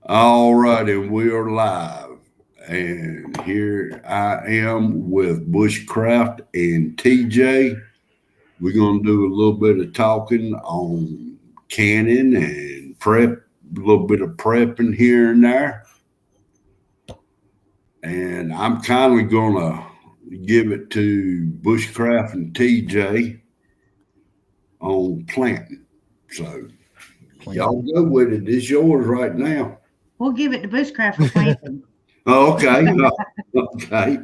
All right, and we are live. And here I am with Bushcraft and TJ. We're going to do a little bit of talking on canning and prep, a little bit of prepping here and there. And I'm kindly going to give it to Bushcraft and TJ on planting. So y'all go with it. It's yours right now. We'll give it to Bushcraft for planting. Okay. Okay.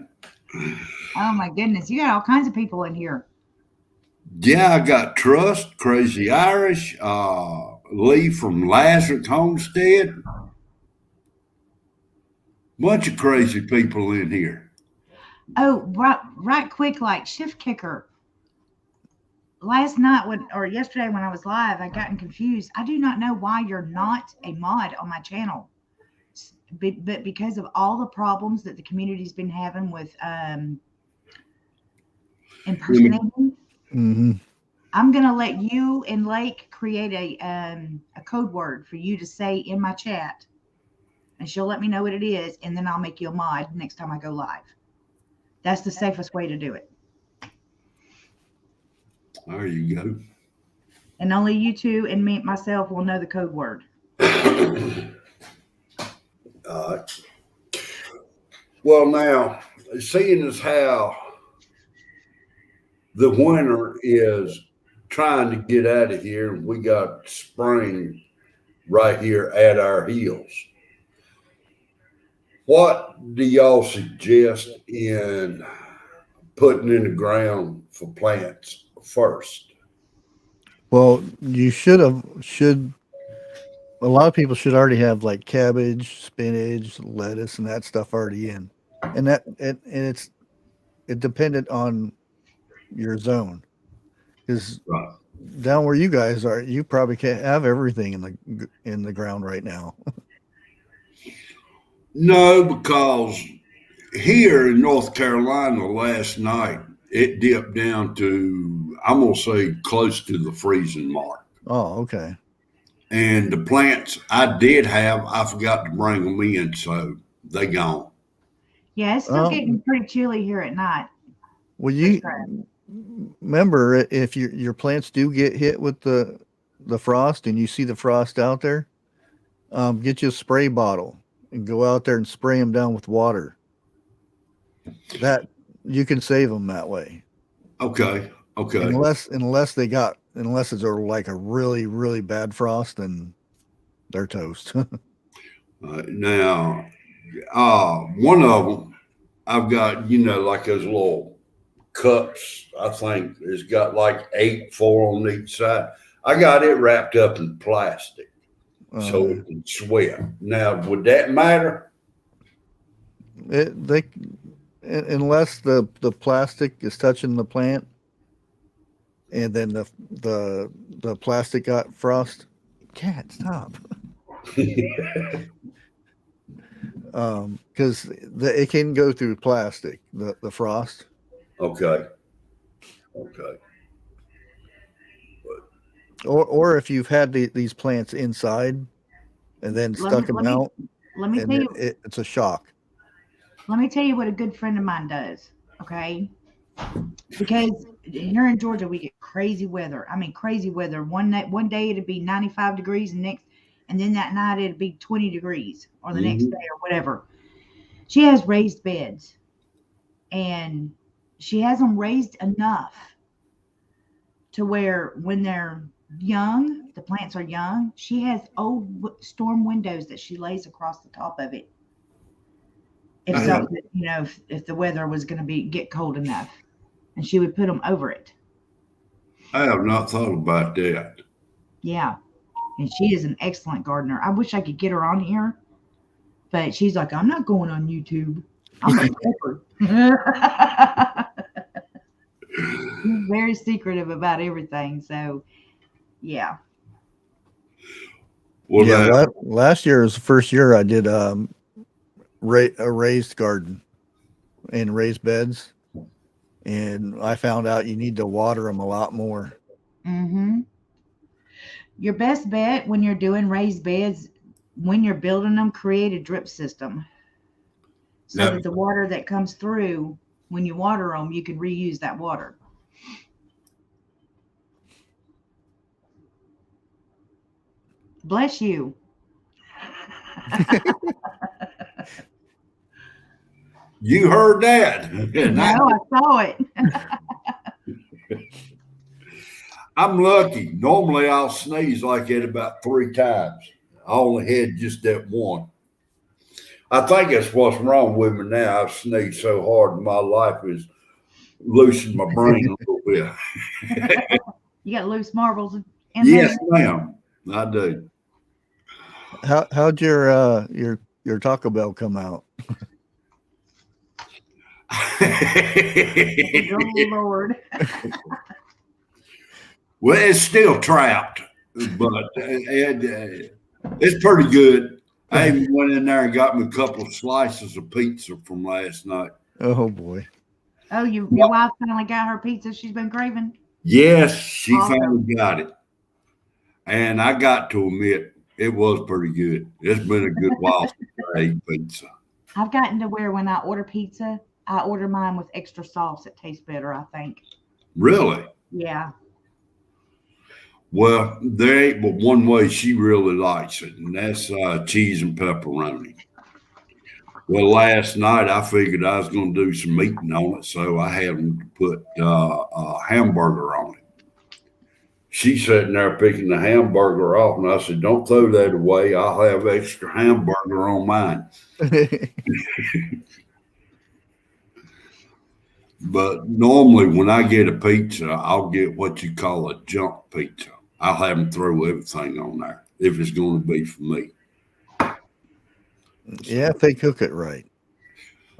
Oh my goodness, you got all kinds of people in here. Yeah, I got Trust, Crazy Irish, Lee from Lazarus Homestead. Bunch of crazy people in here. Oh, right quick, like shift kicker. Last night or yesterday when I was live, I gotten confused. I do not know why you're not a mod on my channel. But because of all the problems that the community's been having with impersonating, I'm gonna let you and Lake create a code word for you to say in my chat, and she'll let me know what it is, and then I'll make you a mod next time I go live. That's the safest way to do it. There you go. And only you two and myself will know the code word. Well, now, seeing as how the winter is trying to get out of here, and we got spring right here at our heels. What do y'all suggest in putting in the ground for plants first? Well, you should a lot of people should already have like cabbage, spinach, lettuce, and that stuff already in. And it's dependent on your zone. Because Right. down where you guys are, you probably can't have everything in the ground right now. No, because here in North Carolina last night, it dipped down to, I'm going to say, close to the freezing mark. Oh, okay. And the plants I did have, I forgot to bring them in, so they gone. Yeah, it's still getting pretty chilly here at night. Well, you remember if your plants do get hit with the frost and you see the frost out there, get you a spray bottle and go out there and spray them down with water. That you can save them that way. Okay. Unless it's like a really really bad frost, then they're toast. Now, one of them, I've got, like those little cups. I think it's got like 4 on each side. I got it wrapped up in plastic so it can sweat. Now, would that matter? Unless the plastic is touching the plant, and then the plastic got frost. Cat, stop. Because it can go through plastic, the frost. Okay. Or if you've had these plants inside and then stuck them out, let me tell you, it's a shock. Let me tell you what a good friend of mine does. Okay, because here in Georgia we get crazy weather. I mean, crazy weather. One day it'd be 95 degrees, and then that night it'd be 20 degrees, or the next day or whatever. She has raised beds, and she has them raised enough to where when they're young, the plants are young, she has old storm windows that she lays across the top of it. If the weather was going to get cold enough, and she would put them over it. I have not thought about that. Yeah, and she is an excellent gardener. I wish I could get her on here, but she's like, I'm not going on YouTube. I'm a prepper. She's very secretive about everything. So, yeah. Well, yeah. Last year was the first year I did a raised garden and raised beds, and I found out you need to water them a lot more. Mm-hmm. Your best bet when you're doing raised beds, when you're building them, create a drip system so Yep. that the water that comes through when you water them, you can reuse that water. Bless you. You heard that. And No, I saw it. I'm lucky. Normally I'll sneeze like that about 3 times. I only had just that one. I think that's what's wrong with me now. I've sneezed so hard in my life is loosened my brain a little bit. You got loose marbles in Yes, there. ma'am. I do. How'd your Taco Bell come out? Oh, Lord. Well, it's still trapped, but it's pretty good. I even went in there and got me a couple of slices of pizza from last night. Oh boy. Oh, your wife finally got her pizza she's been craving? Yes, she Awesome. finally got it. And I got to admit, it was pretty good. It's been a good while since I ate pizza. I've gotten to where when I order pizza, I order mine with extra sauce. It tastes better, I think. Really? Yeah. Well, there ain't but one way she really likes it, and that's cheese and pepperoni. Well, last night I figured I was going to do some eating on it, so I had them to put a hamburger on it. She's sitting there picking the hamburger off, and I said, "Don't throw that away. I'll have extra hamburger on mine." But normally, when I get a pizza, I'll get what you call a junk pizza. I'll have them throw everything on there if it's going to be for me. Yeah, if they cook it right.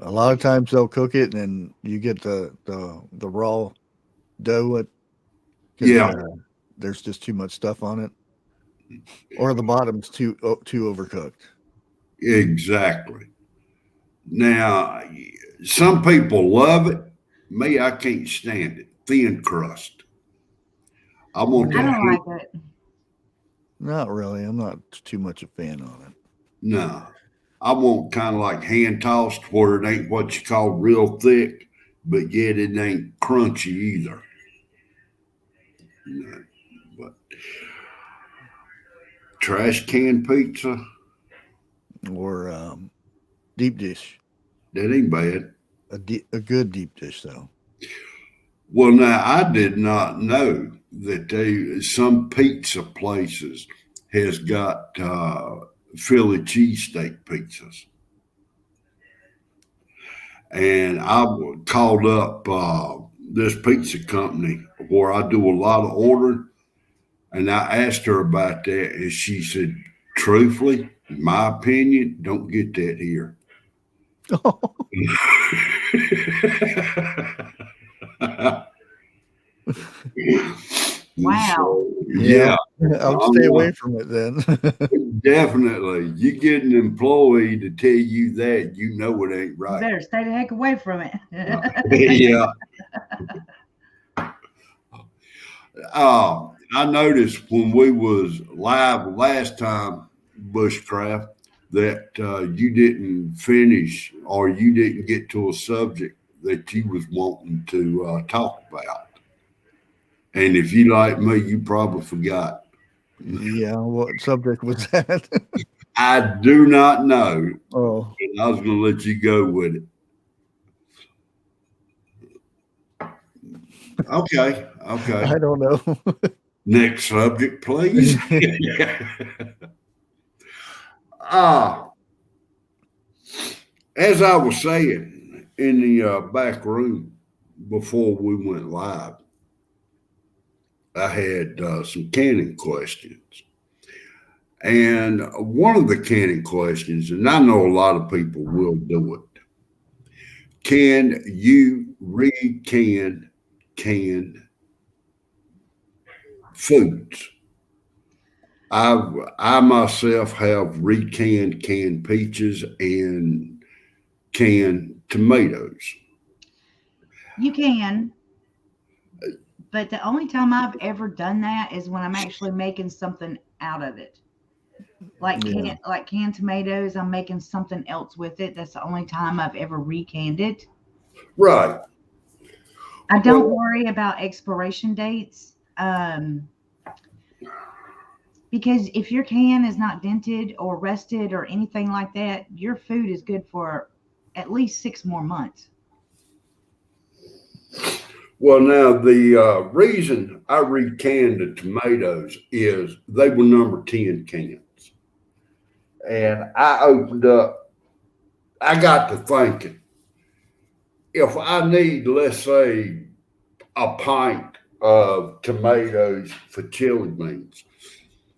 A lot of times they'll cook it, and then you get the raw dough. Yeah. There's just too much stuff on it, or the bottom's too overcooked. Exactly. Now, some people love it. Me, I can't stand it. Thin crust. I want I that. don't like it. Not really. I'm not too much a fan on it. No, I want kind of like hand tossed where it ain't what you call real thick, but yet it ain't crunchy either. No, but trash can pizza, Or deep dish. that ain't bad. A good deep dish though. Well, now I did not know that some pizza places has got Philly cheesesteak pizzas, and I called up this pizza company where I do a lot of ordering, and I asked her about that, and she said, "Truthfully, in my opinion, don't get that here." Wow. So, yeah, I'll stay away from it then. definitely. You get an employee to tell you that, you know it ain't You right. better stay the heck away from it. Yeah. I noticed when we was live last time, Bushcraft, that you didn't finish or you didn't get to a subject that you was wanting to talk about. And if you like me, you probably forgot. Yeah, what subject was that? I do not know. Oh, And I was going to let you go with it. Okay. I don't know. Next subject, please. As I was saying in the back room before we went live, I had some canning questions. And one of the canning questions, and I know a lot of people will do it, can you recan canned foods? I myself have recanned canned peaches and canned tomatoes. You can, but the only time I've ever done that is when I'm actually making something out of it. Yeah. Like canned tomatoes, I'm making something else with it. That's the only time I've ever recanned it. Right. I don't Well, worry about expiration dates. Because if your can is not dented or rusted or anything like that, your food is good for at least 6 more months. well, now the reason I recanned the tomatoes is they were number 10 cans. And I opened up, I got to thinking, if I need, let's say, a pint of tomatoes for chili beans,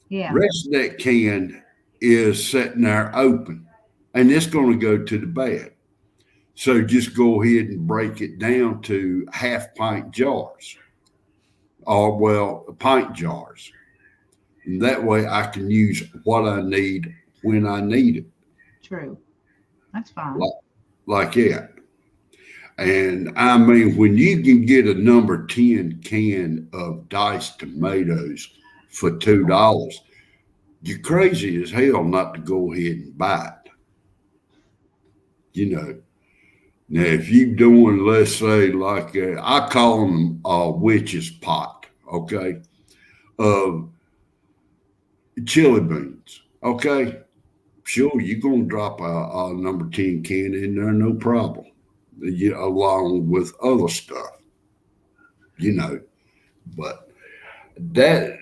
Yeah, rest of that can is sitting there open and it's going to go to the bed. So just go ahead and break it down to half pint jars or, well, pint jars. And that way I can use what I need when I need it, true. That's fine. like, like that. And I mean, when you can get a number 10 can of diced tomatoes for $2, you're crazy as hell not to go ahead and buy it. You know, now if you doing, let's say, like I call them witch's pot, okay, of chili beans, okay. Sure, you're gonna drop a number 10 can in there, no problem. Along with other stuff, you know. But that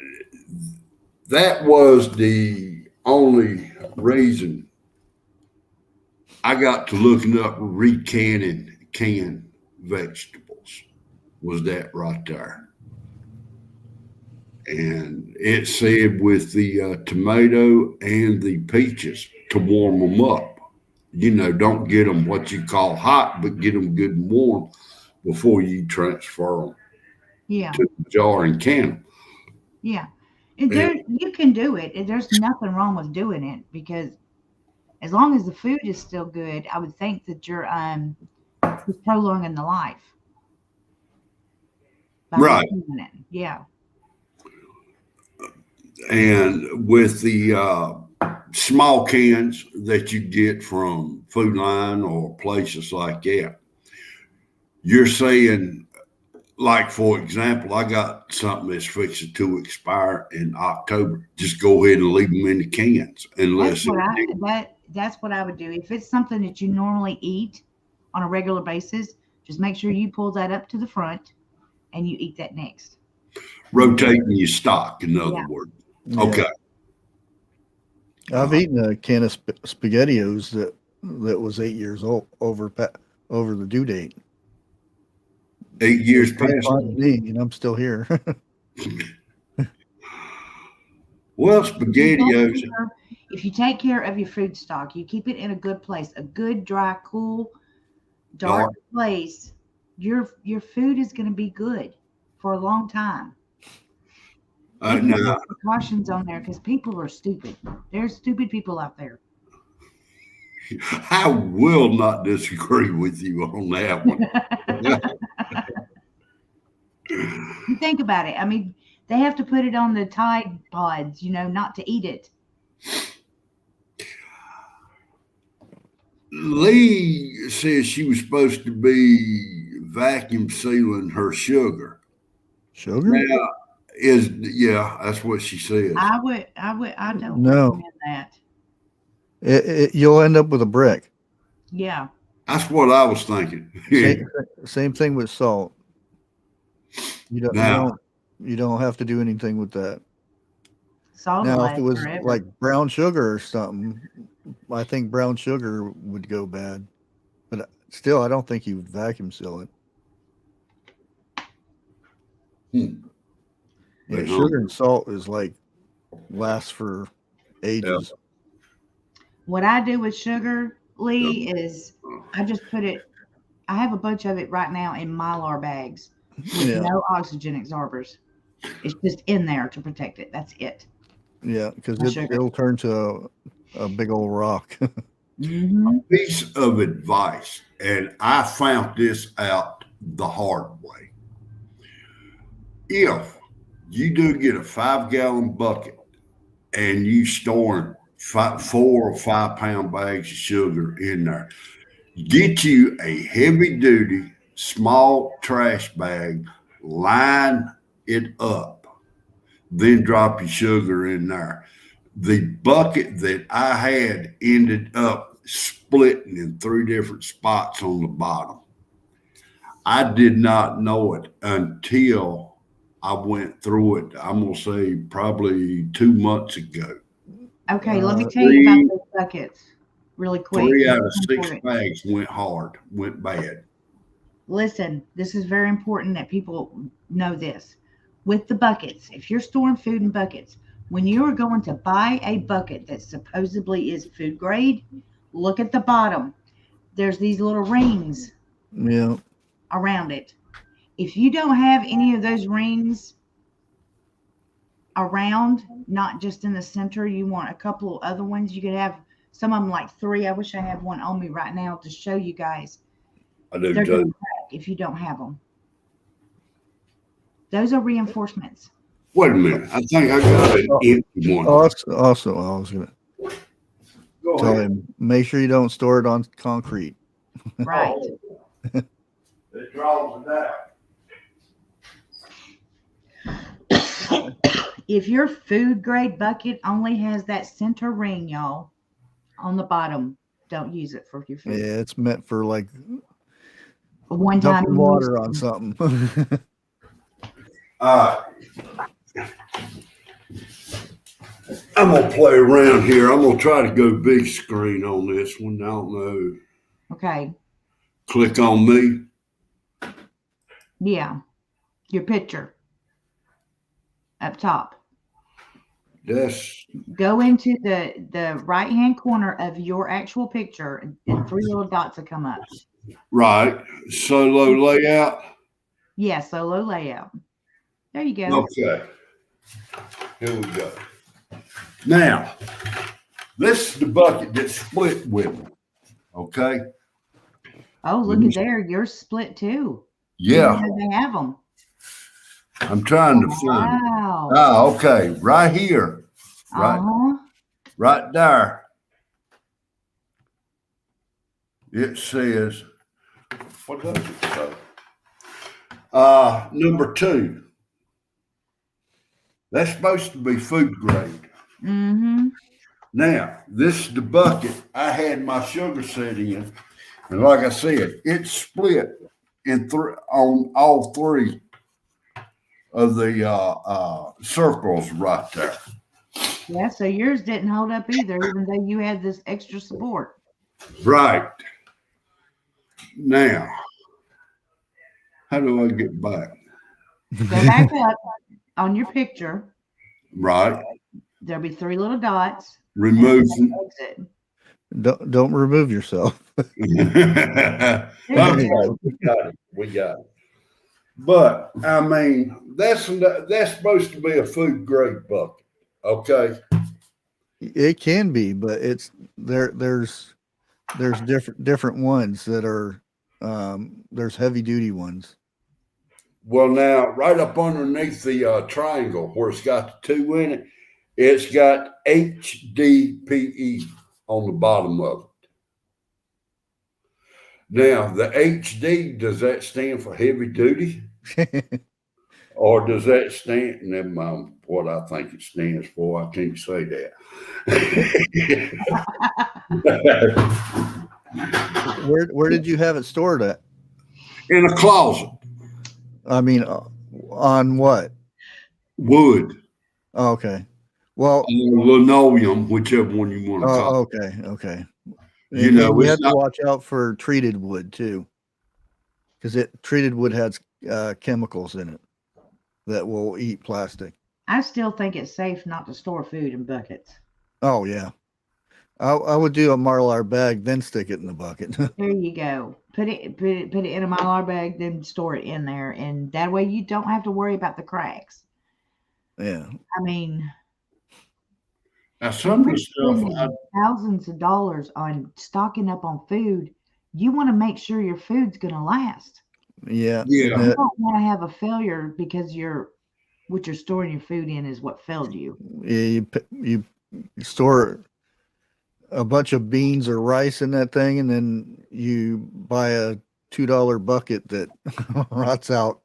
that was the only reason I got to looking up recanning canned vegetables was that right there. And it said with the tomato and the peaches to warm them up. Don't get them what you call hot, but get them good and warm before you transfer them Yeah, to the jar and can them. yeah. And And there, you can do it. And there's nothing wrong with doing it because as long as the food is still good, I would think that you're just prolonging the life by right. recanning it. Yeah, And with the small cans that you get from Food Line or places like that, you're saying, like, for example, I got something that's fixing to expire in October. Just go ahead and leave them in the cans that's unless what it, that's what I would do. If it's something that you normally eat on a regular basis, just make sure you pull that up to the front and you eat that next. rotating your stock, in other Yeah. words. Yeah. Okay. I've eaten a can of SpaghettiOs that was 8 years old over the due date. 8 years Tastes past. fine to me, and I'm still here. Well, If you SpaghettiOs. if you take care of your food stock, you keep it in a good place, a good, dry, cool, dark Dark. place, your food is going to be good for a long time. They put Now, those precautions on there because people are stupid. There's stupid people out there. I will not disagree with you on that one. You think about it. I mean, they have to put it on the Tide Pods, not to eat it. Lee says she was supposed to be vacuum sealing her sugar. Sugar? Now, yeah, that's what she says. I don't No. recommend that. You'll end up with a brick. Yeah. That's what I was thinking. Same thing with salt. You don't you Now, don't you don't have to do anything with that. Salt will Now, if last it was forever. like brown sugar or something, I think brown sugar would go bad. But still, I don't think you would vacuum seal it. hmm, Yeah, but sugar and salt is like lasts for ages. What I do with sugar, Lee, is I just put it. I have a bunch of it right now in Mylar bags with Yeah, no oxygen absorbers. It's just in there to protect it. That's it. yeah, because My sugar. it'll turn to a big old rock. Hmm. piece of advice, and I found this out the hard way. If you do get a 5-gallon bucket and you storing 4 or 5 pound bags of sugar in there. Get you a heavy duty small trash bag, line it up, then drop your sugar in there. The bucket that I had ended up splitting in 3 different spots on the bottom. I did not know it until I went through it. I'm going to say probably 2 months ago. Okay, let me Uh, tell you about 3, those buckets really quick. 3 This out of is 6 important. bags went hard, went bad. Listen, this is very important that people know this. With the buckets, if you're storing food in buckets, when you are going to buy a bucket that supposedly is food grade, look at the bottom. There's these little rings yeah. around it. If you don't have any of those rings around, not just in the center, you want a couple of other ones. You could have some of them like 3. I wish I had one on me right now to show you guys. I do They're going to too. crack if you don't have them. Those are reinforcements. Wait a minute. I think I got an empty one. Also, I was gonna Go tell ahead. him, make sure you don't store it on concrete. Right. It draws it out. If your food grade bucket only has that center ring, y'all, on the bottom, don't use it for your food. Yeah, it's meant for like One time dumping use. water on something. I'm going to play around here. I'm going to try to go big screen on this one. I don't know. Okay. Click on me. Yeah. Your picture up top. That's Go into the right hand corner of your actual picture, and 3 little dots will come up. right. Solo layout. Yeah, solo layout. There you go. Okay. Here we go. Now, this is the bucket that's split with me. Okay. Oh, look at there. You're split too. Yeah. They have them. I'm trying to find it. Wow. Ah, okay. Right here. Right, Uh-huh. right there. It says, what does it say? Number 2. That's supposed to be food grade. Mm-hmm. Now, this is the bucket I had my sugar set in. And like I said, it's split in on all 3 of the circles right there. Yeah, so yours didn't hold up either, even though you had this extra support. Right. Now, how do I get back? Go back up on your picture. Right. There'll be 3 little dots. Remove. Exit. Don't remove yourself. Okay, we got it. But I mean, that's supposed to be a food grade bucket. Okay. It can be, but it's there's different ones that are there's heavy duty ones. Well, now right up underneath the triangle where it's got the 2 in it, it's got HDPE on the bottom of it. Now, the HD, does that stand for heavy duty? Or does that stand, never mind what I think it stands for, I can't say that. Where did you have it stored at? In a closet. I mean, on what? Wood. Oh, okay. Well, linoleum, whichever one you want to call it. Okay. You know, you it's have to not- watch out for treated wood too, because treated wood has chemicals in it that will eat plastic. I still think it's safe not to store food in buckets. Oh yeah, I would do a Mylar bag, then stick it in the bucket. There you go. Put it in a Mylar bag, then store it in there, and that way you don't have to worry about the cracks. Yeah. I mean, Now, some of the stuff, spending thousands of dollars on stocking up on food, you want to make sure your food's going to last. Yeah. You don't want to have a failure because what you're storing your food in is what failed you. Yeah, you store a bunch of beans or rice in that thing, and then you buy a $2 bucket that rots out.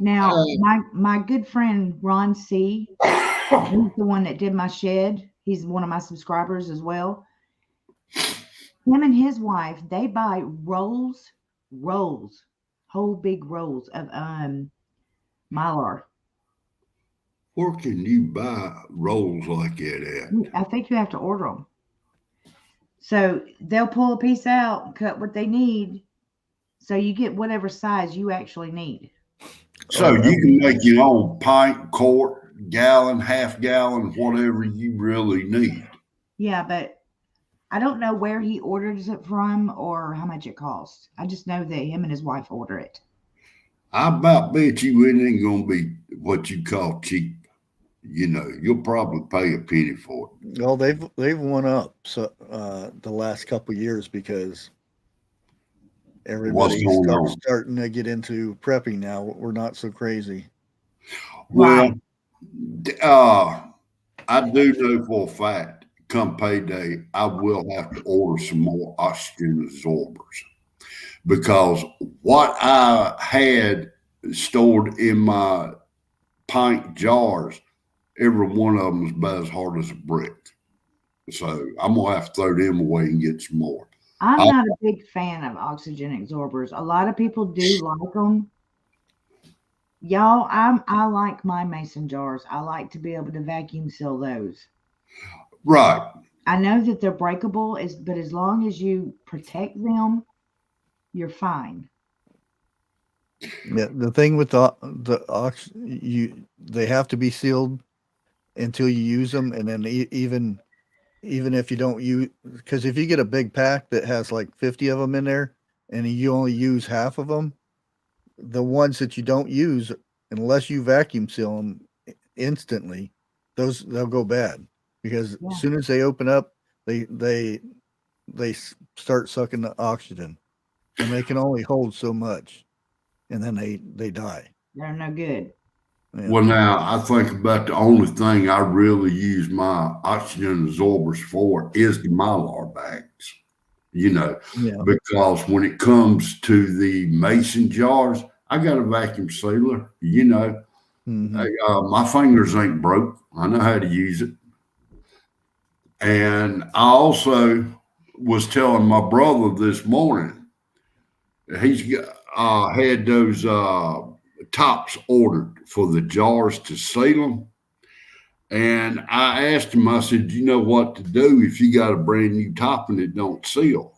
Now, my good friend Ron C, he's the one that did my shed. He's one of my subscribers as well. Him and his wife, they buy rolls, whole big rolls of Mylar. Where can you buy rolls like that at? I think you have to order them. So they'll pull a piece out, cut what they need, so you get whatever size you actually need. So you can make your own pint, quart, gallon, half gallon, whatever you really need. Yeah, but I don't know where he orders it from or how much it costs. I just know that him and his wife order it. I about bet you it ain't gonna be what you call cheap. You know, you'll probably pay a penny for it. Well, they've went up the last couple of years because everybody's starting to get into prepping now. We're not so crazy. Well, I do know for a fact, come payday, I will have to order some more oxygen absorbers because what I had stored in my pint jars, every one of them is about as hard as a brick. So I'm gonna have to throw them away and get some more. I'm not a big fan of oxygen absorbers. A lot of people do like them. Y'all, I like my mason jars. I like to be able to vacuum seal those. Right. I know that they're breakable, but as long as you protect them, you're fine. Yeah, the thing with they have to be sealed until you use them, and then even if you don't use, because if you get a big pack that has like 50 of them in there, and you only use half of them, the ones that you don't use, unless you vacuum seal them instantly, they'll go bad because as soon as they open up, they start sucking the oxygen, and they can only hold so much, and then they die. They're no good. Yeah. Well, now I think about the only thing I really use my oxygen absorbers for is the Mylar bags. You know, because when it comes to the mason jars, I got a vacuum sealer. You know, my fingers ain't broke. I know how to use it. And I also was telling my brother this morning, he's had those tops ordered for the jars to seal them. And I asked him, I said, you know what to do if you got a brand new top and it don't seal?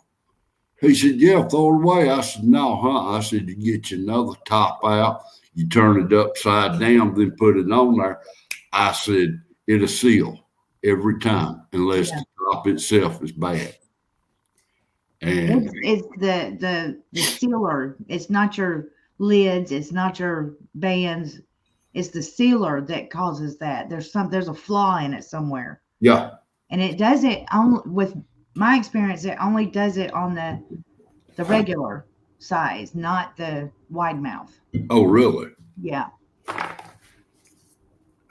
He said, yeah, throw it away. I said, no, I said, you get you another top out, you turn it upside down, then put it on there. I said, it'll seal every time unless the top itself is bad. And it's the sealer. It's not your lids. It's not your bands. It's the sealer that causes that. There's a flaw in it somewhere. Yeah. And it does it only, with my experience, it only does it on the regular size, not the wide mouth. Oh, really? Yeah.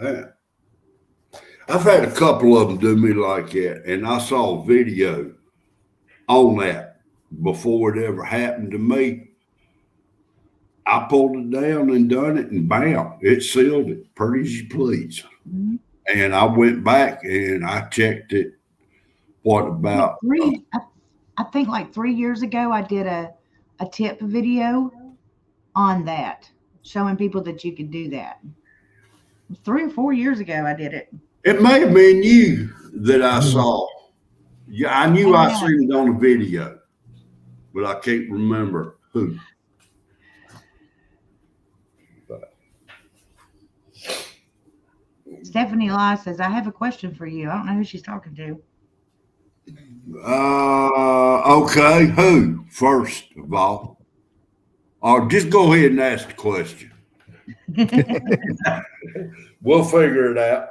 Yeah. I've had a couple of them do me like that, and I saw a video on that before it ever happened to me. I pulled it down and done it, and bam, it sealed it, pretty as you please. Mm-hmm. And I went back and I checked it. What about I think like 3 years ago, I did a tip video on that, showing people that you could do that. 3 or 4 years ago, I did it. It may have been you that I saw. Yeah, I knew I seen it on a video, but I can't remember who. Stephanie Lai says, I have a question for you. I don't know who she's talking to. Okay. Who first of all? Or just go ahead and ask the question. We'll figure it out.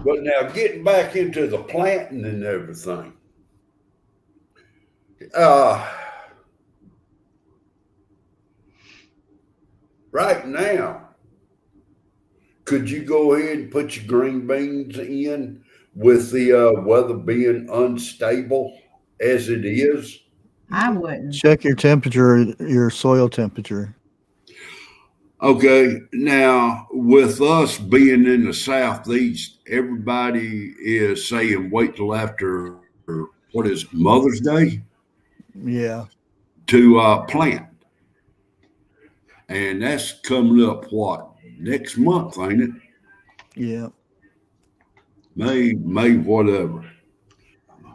But now getting back into the planting and everything. Right now, could you go ahead and put your green beans in with the weather being unstable as it is? I wouldn't. Check your temperature, your soil temperature. Okay, now with us being in the southeast, everybody is saying wait till after what is it, Mother's Day Yeah. to plant, and that's coming up what next month, ain't it? Yeah. May, whatever.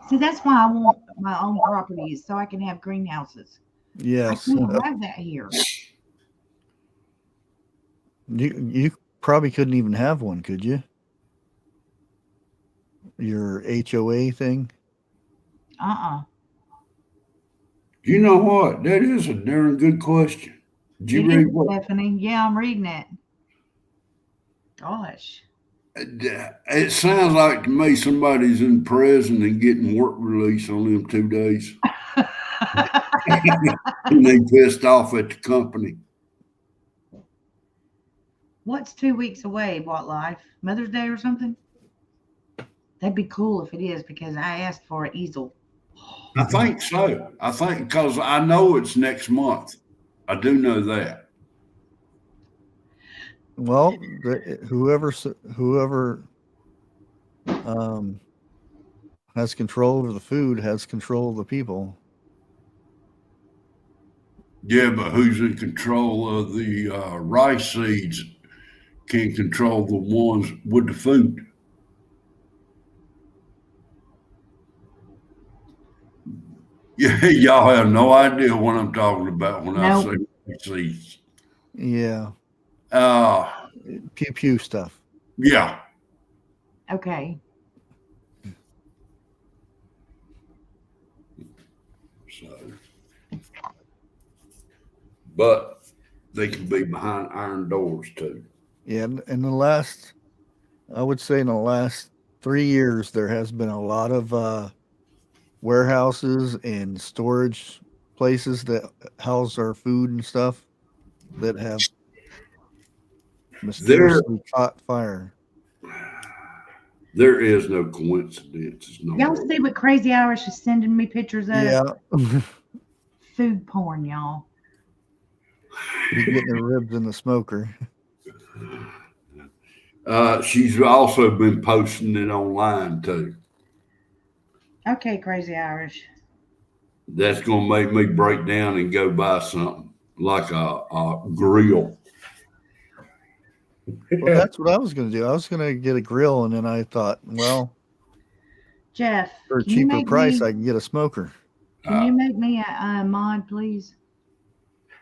See, that's why I want my own properties so I can have greenhouses. I Yes. can't have that here. You probably couldn't even have one, could you? Your HOA thing. You know what? That is a darn good question. Did you It read is, what? Stephanie. Yeah, I'm reading it. Gosh. It sounds like to me somebody's in prison and getting work release on them 2 days. And they pissed off at the company. What's 2 weeks away? What, life? Mother's Day or something? That'd be cool if it is because I asked for an easel. I think so. I think because I know it's next month. I do know that. Well, whoever has control over the food has control of the people. Yeah, but who's in control of the rice seeds can control the ones with the food. Yeah, y'all have no idea what I'm talking about when I say rice seeds. Yeah. Pew pew stuff. Yeah. Okay. So, but they can be behind iron doors too. Yeah, in I would say in the last 3 years, there has been a lot of warehouses and storage places that house our food and stuff that have mysteriously caught fire. There is no coincidence. Y'all see what Crazy Irish is sending me pictures of? Yeah. Food porn, y'all. Be getting the ribs in the smoker. She's also been posting it online too. Okay, Crazy Irish. That's gonna make me break down and go buy something like a grill. Well, that's what I was going to do. I was going to get a grill, and then I thought, well, Jeff, for a cheaper price, I can get a smoker. Can you make me a mod, please?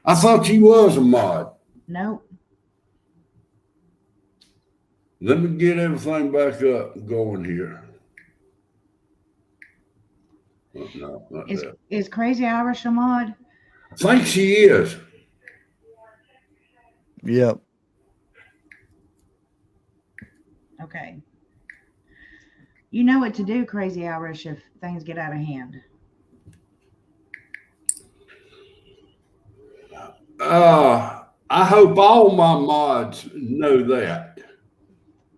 I thought you was a mod. Nope. Let me get everything back up and going here. Oh, no, not that. Is Crazy Irish a mod? I think she is. Yep. Okay. You know what to do, Crazy Irish, if things get out of hand. I hope all my mods know that.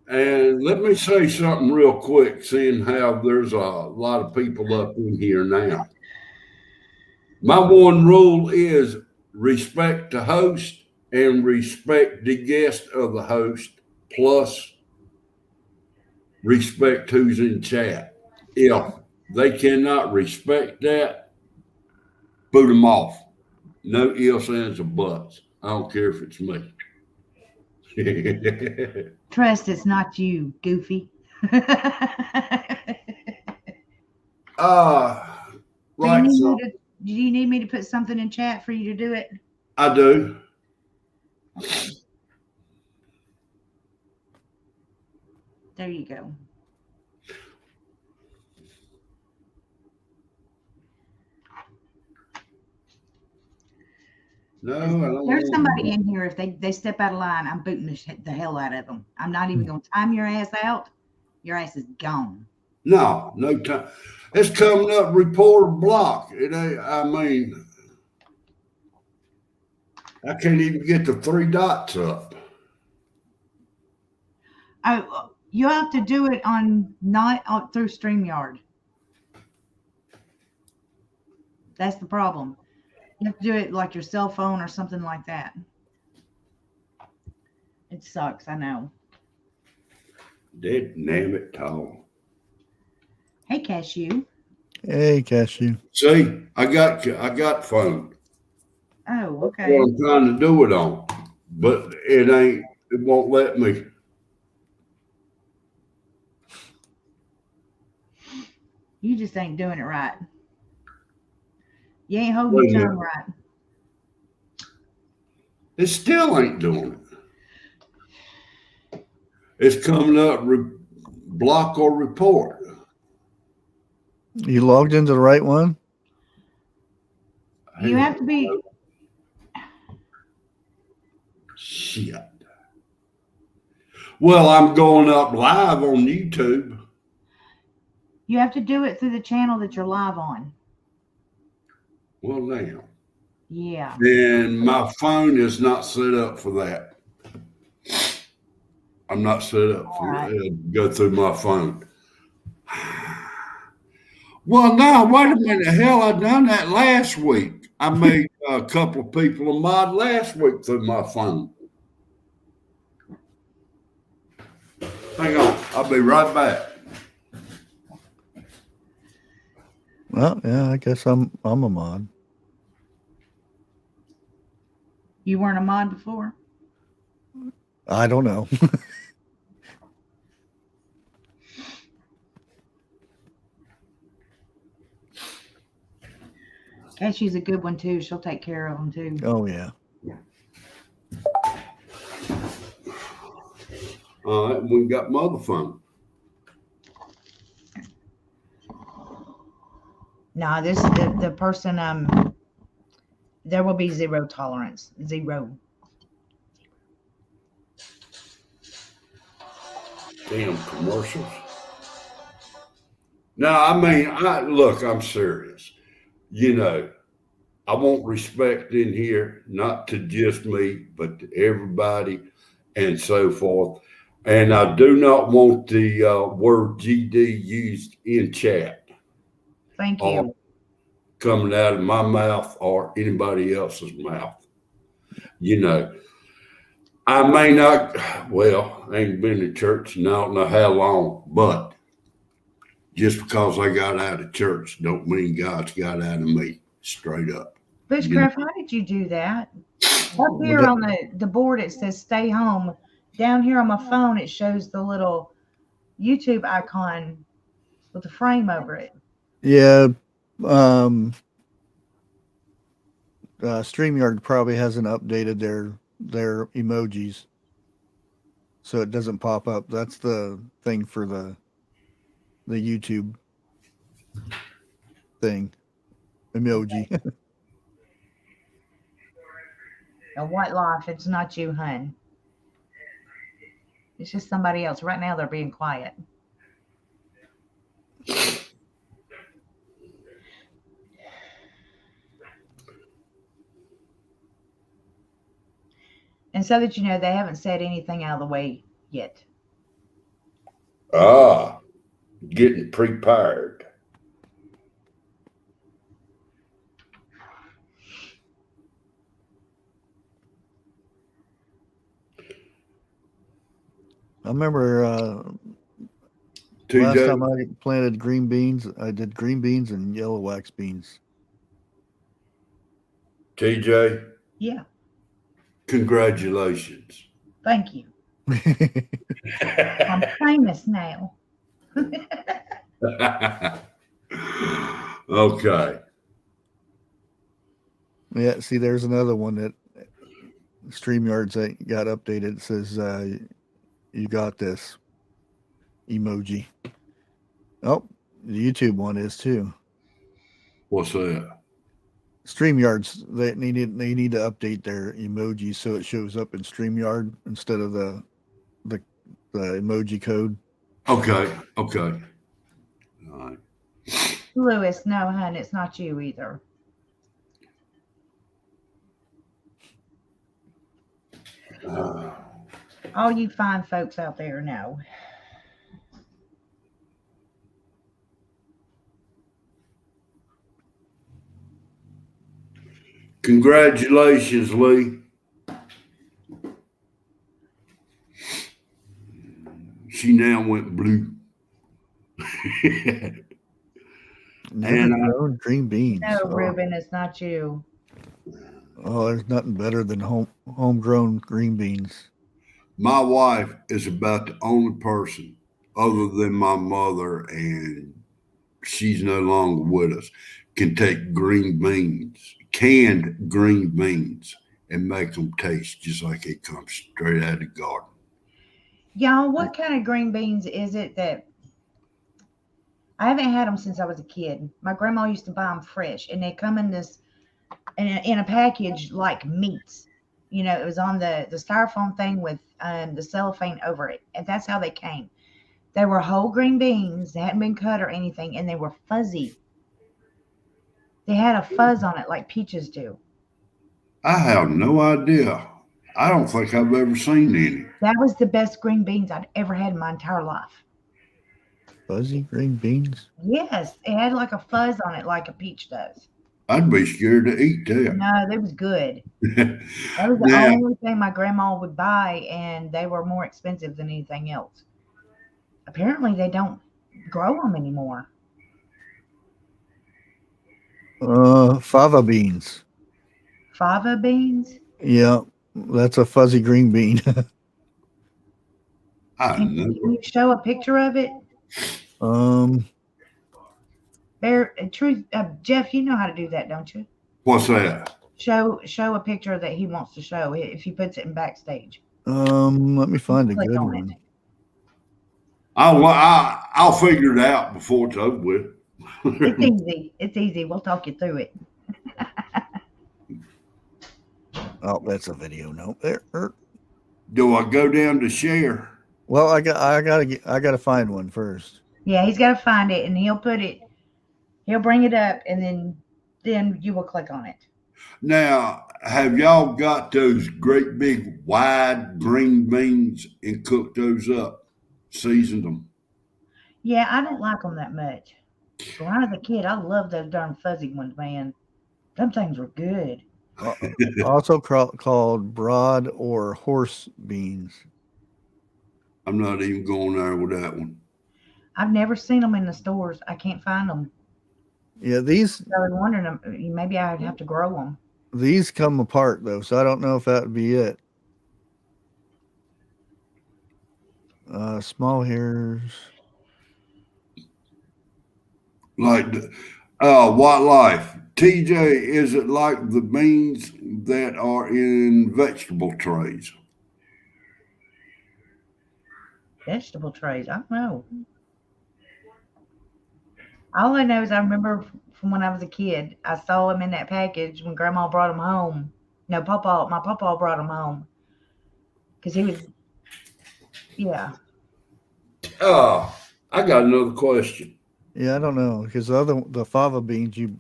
And let me say something real quick, seeing how there's a lot of people up in here now. My one rule is respect the host and respect the guest of the host, plus respect who's in chat. If they cannot respect that, boot them off. No ifs, ands, or buts. I don't care if it's me. Trust it's not you, Goofy. Right. Do you need me to put something in chat for you to do it? I do. Okay. There you go. No, I don't. There's somebody in here. If they step out of line, I'm booting the hell out of them. I'm not even going to time your ass out. Your ass is gone. No time. It's coming up reporter block. It ain't. I mean, I can't even get the 3 dots up. Oh, you have to do it on not through StreamYard. That's the problem. You have to do it like your cell phone or something like that. It sucks, I know. Dead damn it, Tom. Hey, Cashew. Hey, Cashew. See, I got phone. Oh, What okay. I'm trying to do it on, but it won't let me. You just ain't doing it right. You ain't holding Wait a your minute. tongue right. It still ain't doing it. It's coming up block or report. You logged into the right one? You have to be. Shit. Well, I'm going up live on YouTube. You have to do it through the channel that you're live on. Well, now. Yeah. And my phone is not set up for that. I'm not set up for All right. go through my phone. Well, no, wait a minute. Hell, I done that last week. I made a couple of people a mod last week through my phone. Hang on. I'll be right back. Well, yeah, I guess I'm a mod. You weren't a mod before? I don't know. Cashew's a good one too. She'll take care of them too. Oh yeah. All right, we got mother phone. No, this the person there will be zero tolerance. Zero. Damn commercials. No, I mean, I'm serious. You know, I want respect in here, not to just me, but to everybody and so forth. And I do not want the word GD used in chat Thank or you. coming out of my mouth or anybody else's mouth. You know, I may not, well, I ain't been to church and I don't know how long, but just because I got out of church don't mean God's got out of me, straight up. Bushcraft, how did you do that? Up here on the board it says stay home. Down here on my phone it shows the little YouTube icon with a frame over it. Yeah. StreamYard probably hasn't updated their emojis, so it doesn't pop up. That's the thing for the YouTube thing emoji. A white life, it's not you, hun. It's just somebody else. Right now they're being quiet. And so that you know, they haven't said anything out of the way yet. Getting prepared. I remember last time I planted green beans, I did green beans and yellow wax beans. TJ? Yeah. Congratulations. Thank you. I'm famous now. Okay. Yeah, see, there's another one that StreamYards that got updated. It says, you got this emoji. Oh, the YouTube one is too. What's that? StreamYards, they need to update their emoji so it shows up in StreamYard instead of the emoji code. Okay. All right. Lewis, no, hun, it's not you either. All you fine folks out there know. Congratulations, Lee. She now went blue. Never And grown green beans. No, Oh, Reuben, it's not you. there's nothing better than homegrown green beans. my wife is about the only person other than my mother, and she's no longer with us, can take green beans, canned green beans, and make them taste just like it comes straight out of the garden. Y'all, what kind of green beans is it that I haven't had them since I was a kid? My grandma used to buy them fresh, and they come in this in a package like meats. You know, it was on the styrofoam thing with the cellophane over it, and that's how they came. They were whole green beans. They hadn't been cut or anything, and they were fuzzy. They had a fuzz on it like peaches do. I have no idea. I don't think I've ever seen any. That was the best green beans I'd ever had in my entire life. Fuzzy green beans. Yes, it had like a fuzz on it like a peach does. I'd be scared to eat that. No, they was good. That was the Now, only thing my grandma would buy, and they were more expensive than anything else. Apparently, they don't grow them anymore. Fava beans. Fava beans. Yeah, that's a fuzzy green bean. I Can never. you show a picture of it? um, Truth, Jeff, you know how to do that, don't you? What's that? Show a picture that he wants to show if he puts it in backstage. let me find a Click good on it. one. I'll figure it out before it's over with. It's easy. It's easy. We'll talk you through it. Oh, that's a video. No, there. Do I go down to share? Well, I gotta find one first. Yeah, he's got to find it, and he'll put it. He'll bring it up, and then you will click on it. Now, have y'all got those great big wide green beans and cooked those up, seasoned them? Yeah, I don't like them that much. When I was a kid, I loved those darn fuzzy ones, man. Them things were good. Also called broad or horse beans. I'm not even going there with that one. I've never seen them in the stores. I can't find them. Yeah, these I was wondering, maybe I'd have to grow them. these come apart though, so I don't know if that would be it. Small hairs. Like White Life. TJ, is it like the beans that are in vegetable trays? Vegetable trays. I don't know. All I know is I remember from when I was a kid, I saw them in that package when Grandma brought them home. No, my papa brought them home because he was, yeah. Oh, I got another question. Yeah, I don't know because the fava beans you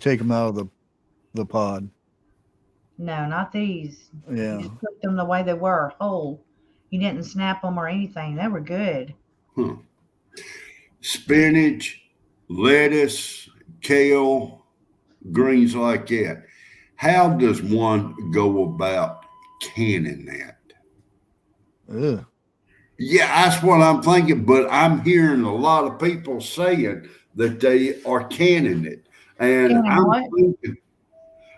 take them out of the pod. No, not these. Yeah. You just cooked them the way they were, whole. You didn't snap them or anything. They were good. Huh. Spinach, lettuce, kale, greens like that. How does one go about canning that? Ugh. Yeah, that's what I'm thinking, but I'm hearing a lot of people saying that they are canning it. And Canning I'm what? thinking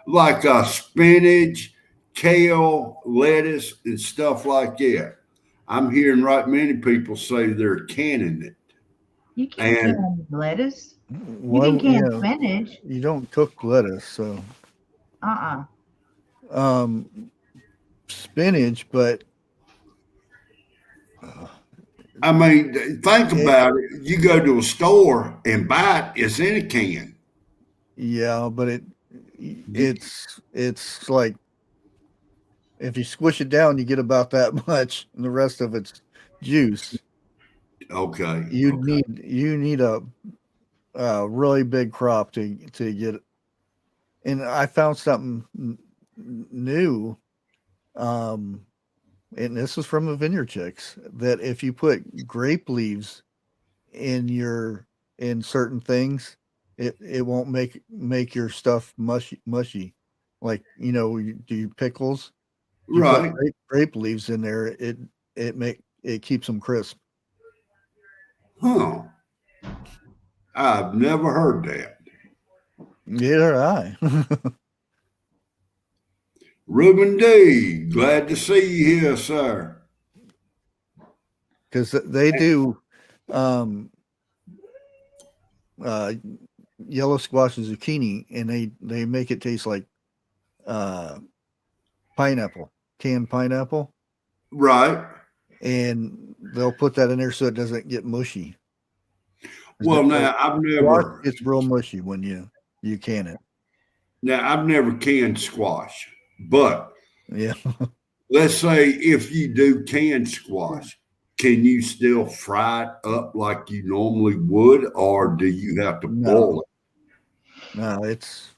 like spinach, kale, lettuce, and stuff like that. I'm hearing right many people say they're canning it. You can't And can lettuce. You Why? can can Yeah, spinach. you don't cook lettuce, so spinach, but I mean, think about it. You go to a store and buy it, it's in a can. yeah, but it's like if you squish it down, you get about that much, and the rest of it's juice. Okay. You okay. need a really big crop to get it. And I found something new. and this is from the Vineyard Chicks, that if you put grape leaves in certain things, it won't make your stuff mushy. Like, you do pickles. You put Right. grape leaves in there, it keeps them crisp. Huh. I've never heard that. Neither I. Reuben D, glad to see you here, sir. Because they do uh, yellow squash and zucchini, and they make it taste like uh, pineapple, canned pineapple, Right. and they'll put that in there so it doesn't get mushy. Well, now I've Squash never gets real mushy when you can it. canned squash, but Yeah. let's say if you do canned squash, can you still fry it up like you normally would, or do you have to boil it? No, it's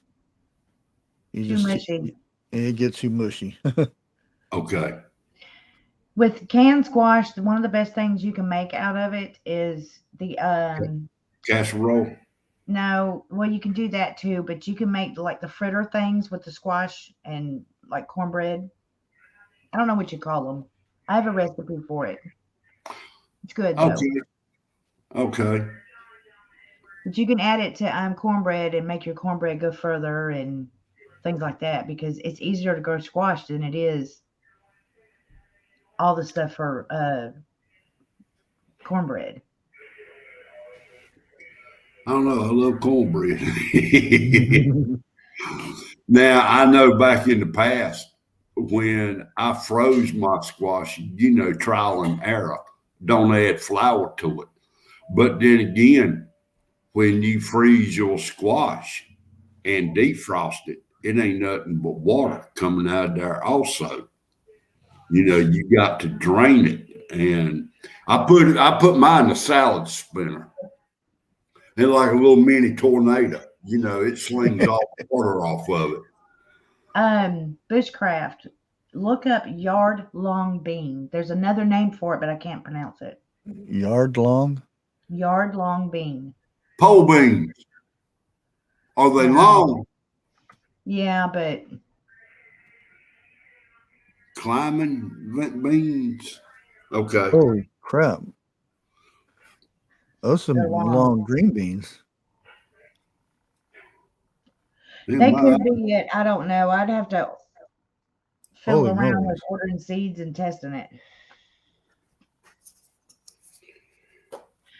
Too mushy. It gets too mushy. Okay. With canned squash, one of the best things you can make out of it is the Casserole. no, well you can do that too, but you can make like the fritter things with the squash and like cornbread. I don't know what you call them. I have a recipe for it. It's good though. Okay. Okay. But you can add it to cornbread and make your cornbread go further and things like that because it's easier to grow squash than it is all the stuff for cornbread. I don't know. I love cornbread. Now, I know back in the past when I froze my squash, trial and error, don't add flour to it. But then again, when you freeze your squash and defrost it, it ain't nothing but water coming out of there also. You got to drain it. And I put mine in a salad spinner. It's like a little mini tornado. It slings all the water off of it. Bushcraft. Look up yard long bean. There's another name for it, but I can't pronounce it. Yard long? Yard long bean. Pole beans. Are they long? Yeah, but Climbing beans. Okay. Holy crap. Those some they're long. long green beans. They could be it. I don't know. I'd have to fiddle Holy around moly. with ordering seeds and testing it.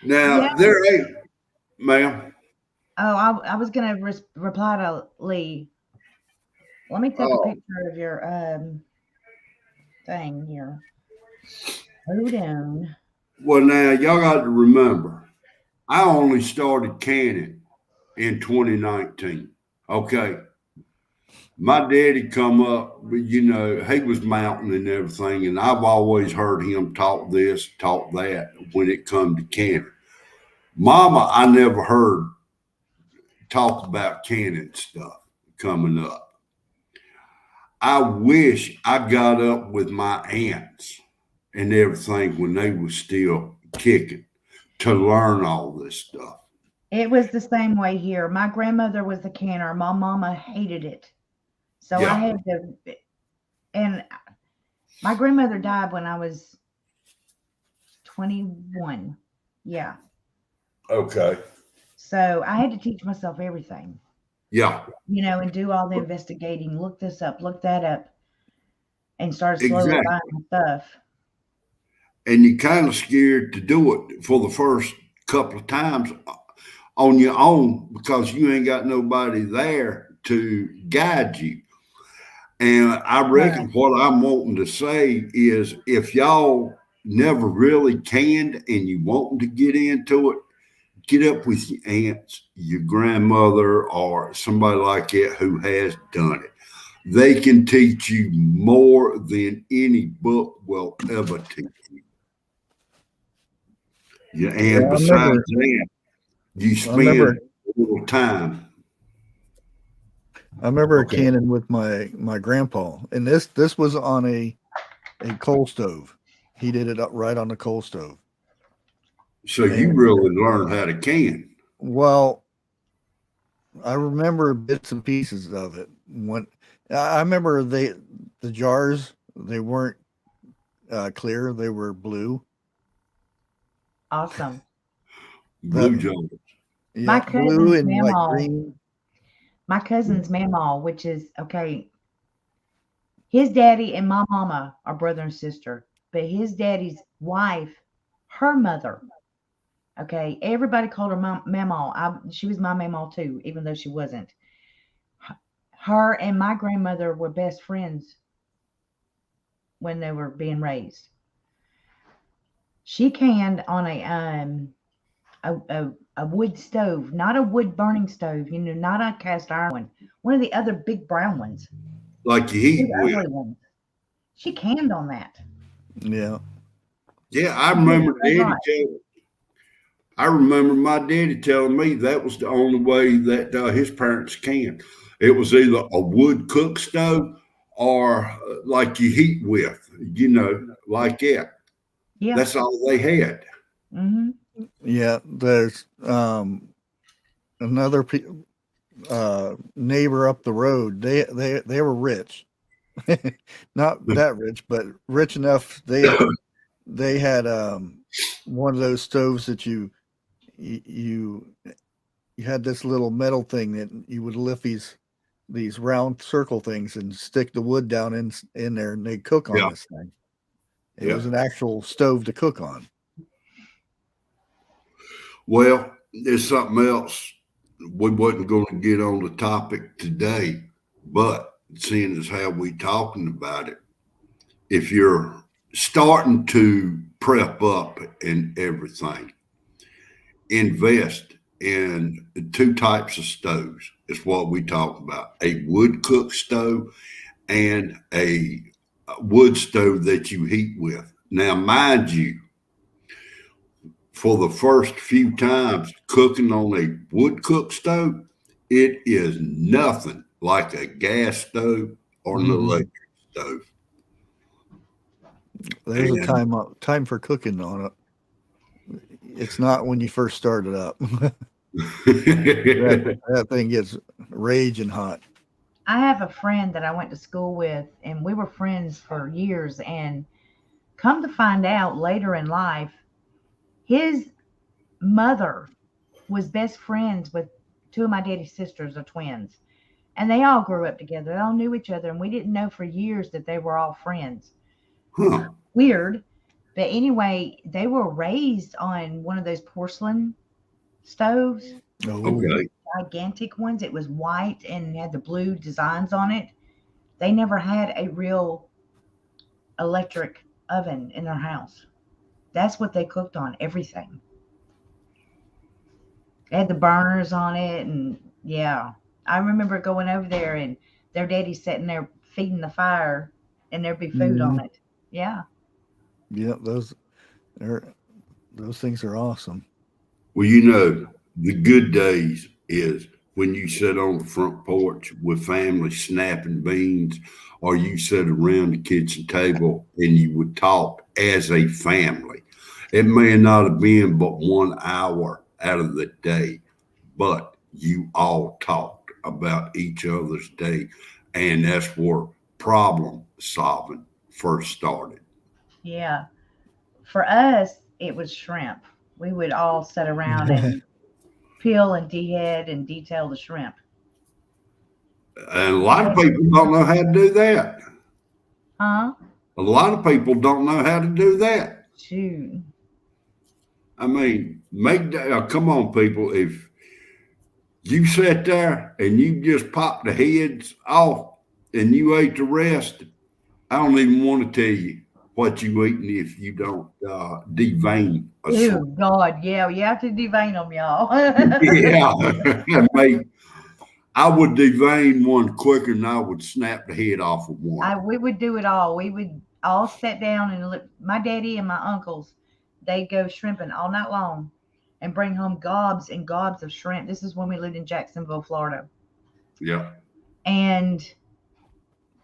Now, Yeah. there ain't, ma'am. Oh, I was going to reply to Lee. Let me take a picture of your thing here. Hold on. Well, now, y'all got to remember, I only started canning in 2019. Okay. My daddy come up, but he was mountain and everything, and I've always heard him talk this, talk that when it come to canning. Mama, I never heard talk about canning stuff coming up. I wish I got up with my aunts and everything when they were still kicking to learn all this stuff. It was the same way here. My grandmother was a canner. My mama hated it. So I had to, and my grandmother died when I was 21. Yeah. Okay. So I had to teach myself everything. Yeah. And do all the investigating, look this up, look that up, and started slowly buying stuff. And you're kind of scared to do it for the first couple of times on your own because you ain't got nobody there to guide you. And I reckon what I'm wanting to say is if y'all never really canned and you wanting to get into it, get up with your aunts, your grandmother, or somebody like that who has done it. They can teach you more than any book will ever teach you. Yeah, and besides that, you spend a little time. I remember canning with my grandpa, and this was on a a coal stove. He did it up right on the coal stove. So you And, really learned how to can. well, I remember bits and pieces of it. When I remember the jars, they weren't clear; they were blue. Awesome. Blue The, Jones. My yeah, blue cousin's and like mamaw, green. my cousin's mamaw, which is okay. His daddy and my mama are brother and sister, but his daddy's wife, her mother, okay, everybody called her mamaw. She was my mamaw too, even though she wasn't. Her and my grandmother were best friends when they were being raised. She canned on a wood stove, not a wood burning stove, not a cast iron one of the other big brown ones, Like you big heat with. ugly ones. She canned on that. Yeah, Yeah, I She did it remember so Daddy hot. I remember my daddy telling me that was the only way that his parents canned. It was either a wood cook stove or like you heat with, like that. Yeah. That's all they had. Hmm. yeah. There's another neighbor up the road. They were rich, not that rich, but rich enough. They had one of those stoves that you you had this little metal thing that you would lift these round circle things and stick the wood down in there, and they cook on Yeah, this thing. It yeah. was an actual stove to cook on. Well, there's something else. We wasn't going to get on the topic today, but seeing as how we talking about it, if you're starting to prep up and everything, invest in two types of stoves. Is what we talk about: a wood cook stove and a wood stove that you heat with. Now, mind you, for the first few times cooking on a wood cook stove, it is nothing like a gas stove or an Mhm. electric stove. There's a And time for cooking on it. It's not when you first start it up. That thing gets raging hot. I have a friend that I went to school with, and we were friends for years. And come to find out later in life, his mother was best friends with two of my daddy's sisters, are twins. And they all grew up together. They all knew each other, and we didn't know for years that they were all friends. huh, Weird. But anyway, they were raised on one of those porcelain stoves, Oh, okay. gigantic ones. It was white and had the blue designs on it. They never had a real electric oven in their house. That's what they cooked on, everything. They had the burners on it, and yeah. I remember going over there and their daddy sitting there feeding the fire, and there'd be food on mhm. it. Yeah. Yeah, are those things are awesome. Well, the good days is when you sit on the front porch with family snapping beans, or you sit around the kitchen table and you would talk as a family. It may not have been but 1 hour out of the day, but you all talked about each other's day. And that's where problem solving first started. Yeah. For us, it was shrimp. We would all sit around and peel and dehead and detail the shrimp. And a lot of people don't know how to do that. Huh? A lot of people don't know how to do that. Shoot. I mean, come on, people. If you sat there and you just popped the heads off and you ate the rest, I don't even want to tell you what you eating if you don't devein a shrimp. Ew, God, yeah, you have to devein them, y'all. Yeah, mate, I would devein one quicker than I would snap the head off of one. We would do it all. We would all sit down and look. My daddy and my uncles, they go shrimping all night long and bring home gobs and gobs of shrimp. This is when we lived in Jacksonville, Florida. Yeah, And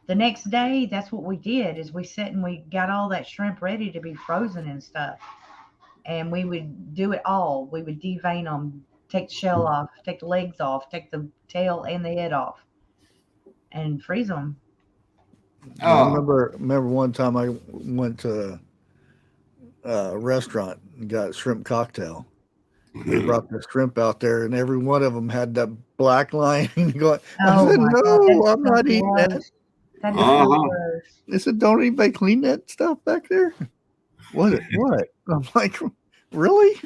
The next day, that's what we did is we sat and we got all that shrimp ready to be frozen and stuff. And we would do it all. We would devein them, take the shell off, take the legs off, take the tail and the head off, and freeze them. I Oh, remember one time I went to a restaurant and got a shrimp cocktail. They brought the shrimp out there, and every one of them had that black line going. I Oh said, my God, "No, that's I'm so not eating that." gross. That is so uh-huh. gross. They said, "Don't anybody clean that stuff back there?" What? What? I'm like, really?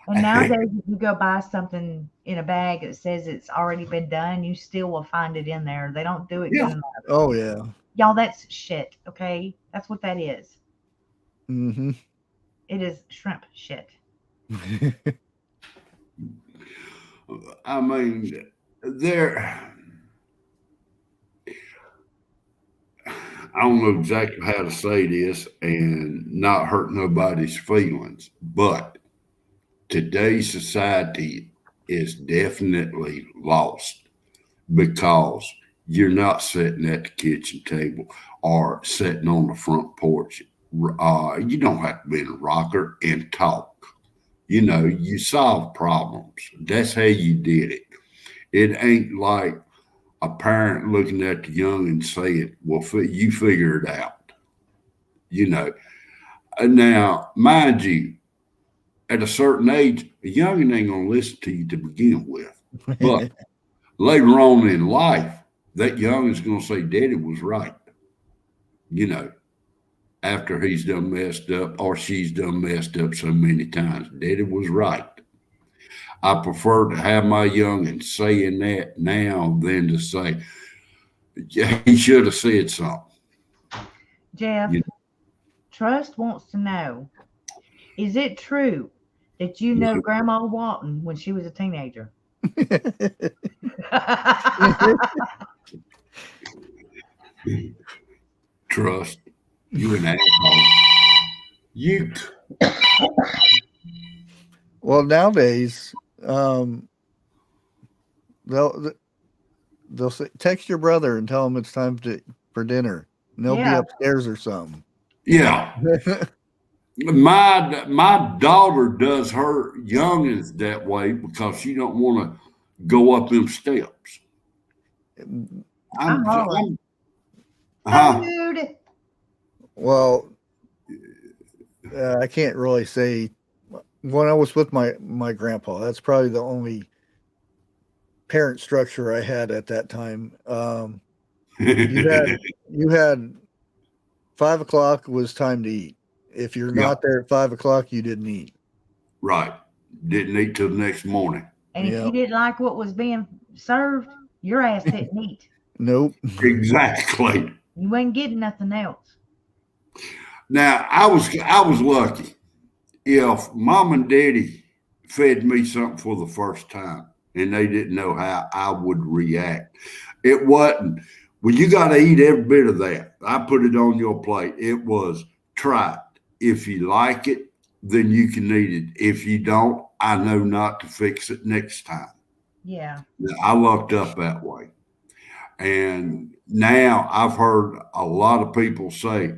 And nowadays, if you go buy something in a bag that says it's already been done, you still will find it in there. They don't do it good Yeah. enough. Oh yeah. Y'all, that's shit, okay? That's what that is. Mm-hmm. It is shrimp shit. I mean, there. I don't know exactly how to say this and not hurt nobody's feelings, but today's society is definitely lost because you're not sitting at the kitchen table or sitting on the front porch. You don't have to be in a rocker and talk. You know, you solve problems. That's how you did it. It ain't like a parent looking at the young and saying, "Well, you figure it out." You know. Now, mind you, at a certain age, a youngin ain't gonna listen to you to begin with. But later on in life, that youngin's gonna say, "Daddy was right." You know, after he's done messed up or she's done messed up so many times, Daddy was right. I prefer to have my youngin saying that now than to say, "Yeah, he should have said something." Jeff, You Trust wants to know, is it true that you know Grandma Walton when she was a teenager? know, trust you an asshole. You Well, nowadays, um, they'll they'll say, text your brother and tell him it's time for dinner. And they'll be Yeah. upstairs or something. yeah. My daughter does her youngins that way because she don't want to go up them steps. I I'm, holler. I'm huh? Food. Well, I can't really say when I was with my grandpa. That's probably the only parent structure I had at that time. You had you had 5 o'clock was time to eat. If you're Yeah, not there at 5 o'clock, you didn't eat. right. Didn't eat till the next morning. And if Yeah. you didn't like what was being served, your ass didn't eat. Nope. Exactly. You wasn't getting nothing else. Now I was lucky. If mom and daddy fed me something for the first time and they didn't know how I would react, it wasn't, well, you got to eat every bit of that. I put it on your plate. It was, try it. If you like it, then you can eat it. If you don't, I know not to fix it next time. Yeah. Now, I lucked up that way. And now I've heard a lot of people say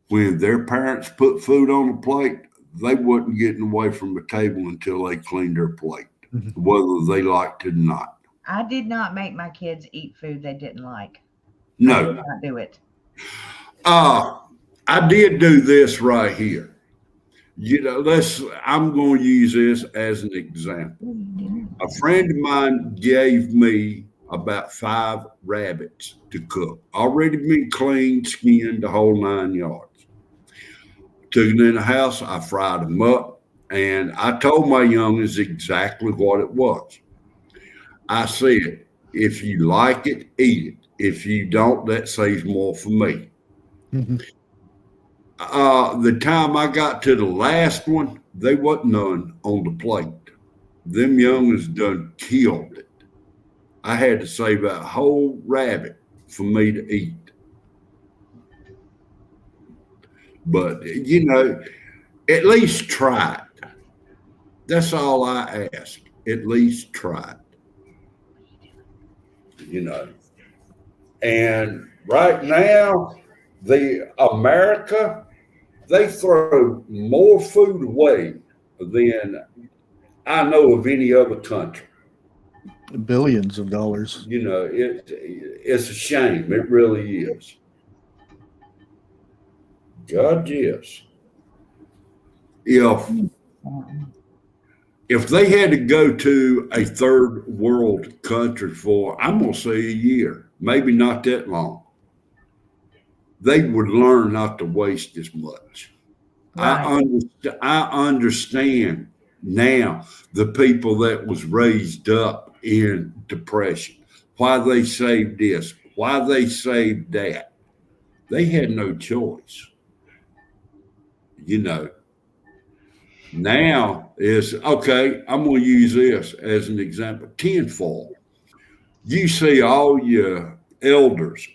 when their parents put food on the plate, they wasn't getting away from the table until they cleaned their plate, whether they liked it or not. I did not make my kids eat food they didn't like. I did No. not do it. Uh, I did do this right here. You know, I'm going to use this as an example. A friend of mine gave me about 5 rabbits to cook, already been cleaned, skinned, the whole 9 yards. Took it in the house, I fried them up, and I told my youngest exactly what it was. I said, if you like it, eat it. If you don't, that saves more for me. The time I got to the last one, they wasn't none on the plate. Them youngins done killed it. I had to save a whole rabbit for me to eat. But at least try it. That's all I ask. At least try it. You know. And right now, the America, they throw more food away than I know of any other country. Billions of dollars. You know, it's a shame. It really is. God, yes. If if they had to go to a third world country for, I'm gonna say a year, maybe not that long, they would learn not to waste as much. Right. I understand now the people that was raised up in depression, why they saved this, why they saved that. They had no choice. You know, now is okay. I'm going to use this as an example. Tinfoil. You see all your elders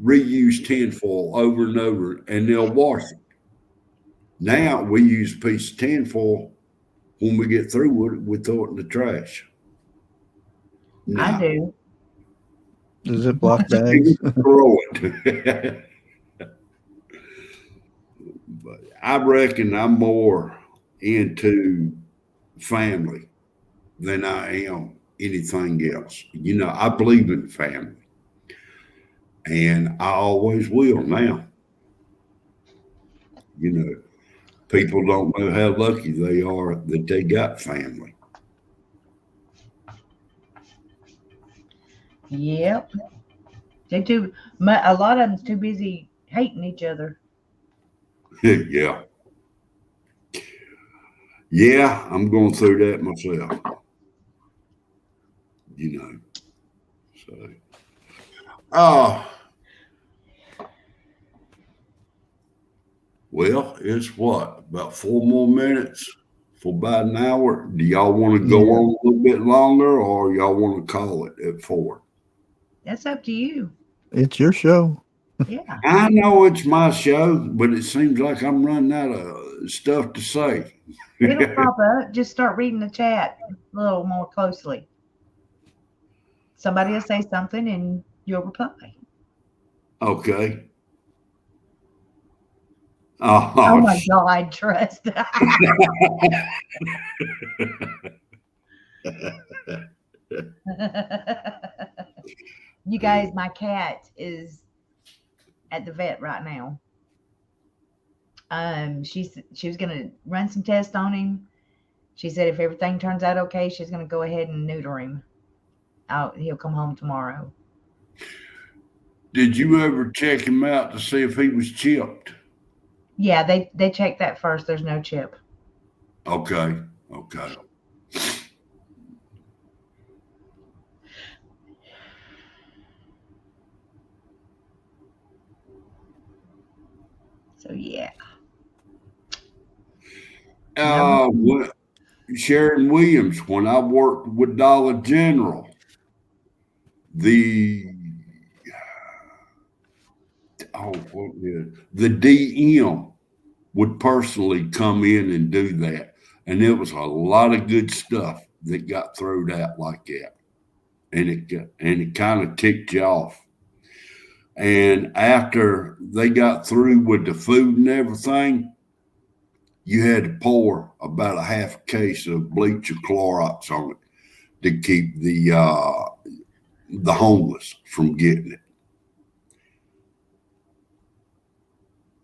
reuse tinfoil over and over, and they'll wash it. Now we use a piece of tinfoil. When we get through with it, we throw it in the trash. I No, do. The Ziploc bags. throw it. But I reckon I'm more into family than I am anything else. You know, I believe in family, and I always will now. You know, people don't know how lucky they are that they got family. Yep. A lot of them's too busy hating each other. Yeah. Yeah, I'm going through that myself, you know. So, oh, well, it's what, about 4 more minutes for about an hour. Do y'all want to go Yeah. on a little bit longer or y'all want to call it at 4? That's up to you. It's your show. Yeah. I know it's my show, but it seems like I'm running out of stuff to say. It'll pop up. Just start reading the chat a little more closely. Somebody will say something and you'll reply. Okay. Oh Oh, my God, trust. You guys, my cat is at the vet right now. She was gonna run some tests on him. She said if everything turns out okay, she's gonna go ahead and neuter him. He'll come home tomorrow. did you ever check him out to see if he was chipped? Yeah, they checked that first. There's no chip. Okay. Okay. So yeah. Number Sharon Williams, when I worked with Dollar General, the the DM would personally come in and do that, and there was a lot of good stuff that got thrown out like that, and it kind of ticked you off. And after they got through with the food and everything, you had to pour about a half a case of bleach or Clorox on it to keep the homeless from getting it.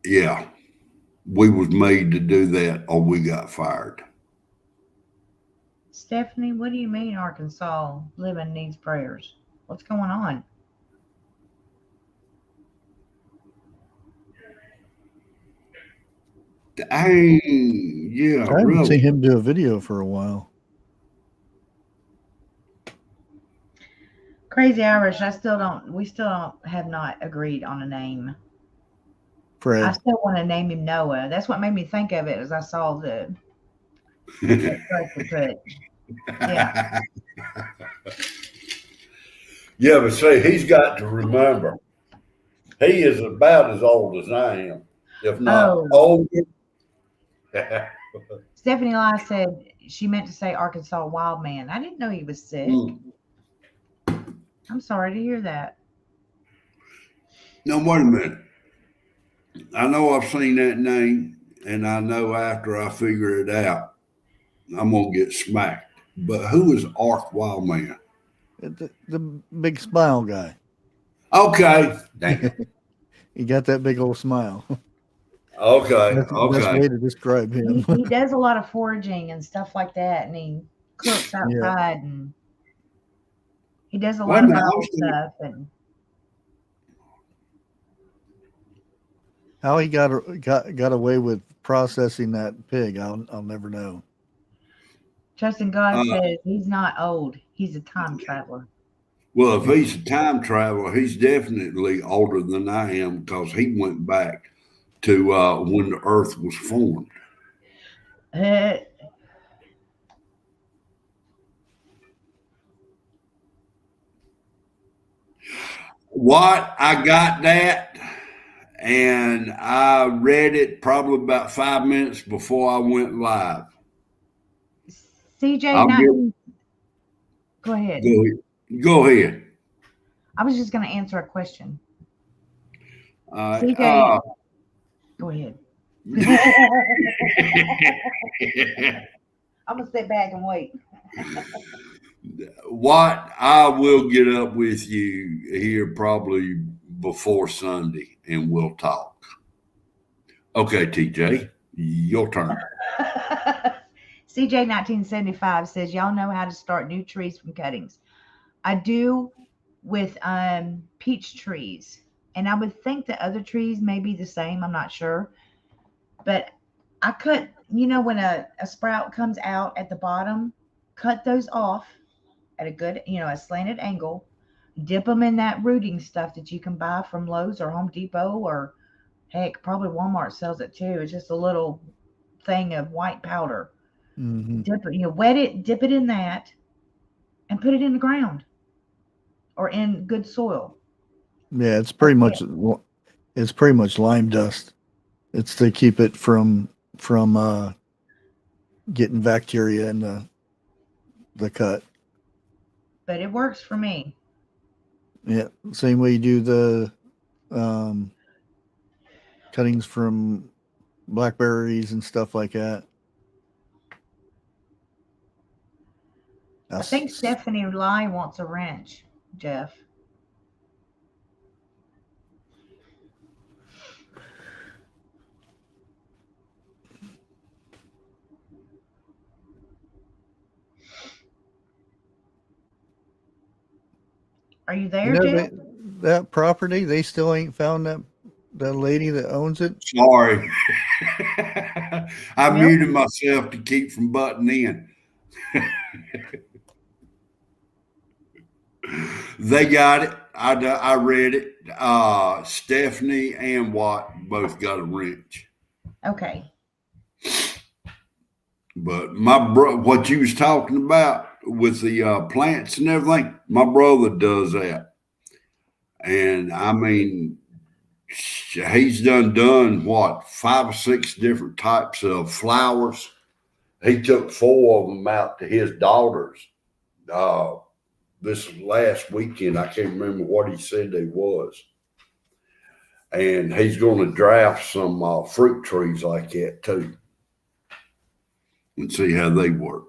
Yeah, we was made to do that, or we got fired. Stephanie, what do you mean Arkansas living needs prayers? What's going on? Yeah, I haven't seen really. him do a video for a while. Crazy Irish. We still don't have not agreed on a name. I Fred. still want to name him Noah. That's what made me think of it as I saw the put. Yeah. Yeah, but see, he's got to remember, he is about as old as I am, if not Oh, older. Stephanie Lai said she meant to say Arkansas wild man. I didn't know he was sick. Mm. I'm sorry to hear that. Now, wait a minute. I know I've seen that name, and I know after I figure it out, I'm gonna get smacked. But who is Ark Wildman? The big smile guy. Okay, damn. He got that big old smile. Okay, That's the best okay. way to describe him. He does a lot of foraging and stuff like that, and he cooks Yeah. outside, and he does a Wait a lot of minute. I Bible was thinking, stuff. And How he got away with processing that pig, I'll never know. trusting God uh, says he's not old; he's a time traveler. well, if he's a time traveler, he's definitely older than I am because he went back to when the Earth was formed. Uh, What? I got that, and I read it probably about 5 minutes before I went live. CJ, I'll get 19. Go ahead. go go ahead. I was just going to answer a question. Uh, CJ, go ahead. I'm gonna sit back and wait. what I will get up with you here probably before Sunday, and we'll talk. Okay, TJ, your turn. CJ 1975 says, y'all know how to start new trees from cuttings. I do with peach trees. And I would think that other trees may be the same. I'm not sure. But I cut, when a sprout comes out at the bottom, cut those off at a good, a slanted angle, dip them in that rooting stuff that you can buy from Lowe's or Home Depot, or heck, probably Walmart sells it too. It's just a little thing of white powder. Hmm. Dip it, wet it, dip it in that, and put it in the ground or in good soil. Yeah, That's it. it's pretty much lime dust. It's to keep it from getting bacteria in the cut. But it works for me. Yeah, same way you do the um, cuttings from blackberries and stuff like that. I think That's Stephanie Lai wants a wrench, Jeff. Are you you there, know Jeff? that property. They still ain't found that lady that owns it. Sorry. I Well, muted myself to keep from butting in. They got it. I read it. Stephanie and Watt both got a wrench. okay. But what you was talking about with the plants and everything, my brother does that. And I mean, he's done what, 5 or 6 different types of flowers. He took 4 of them out to his daughters uh, this last weekend. I can't remember what he said they was. And he's going to draft some fruit trees like that too, and see how they work.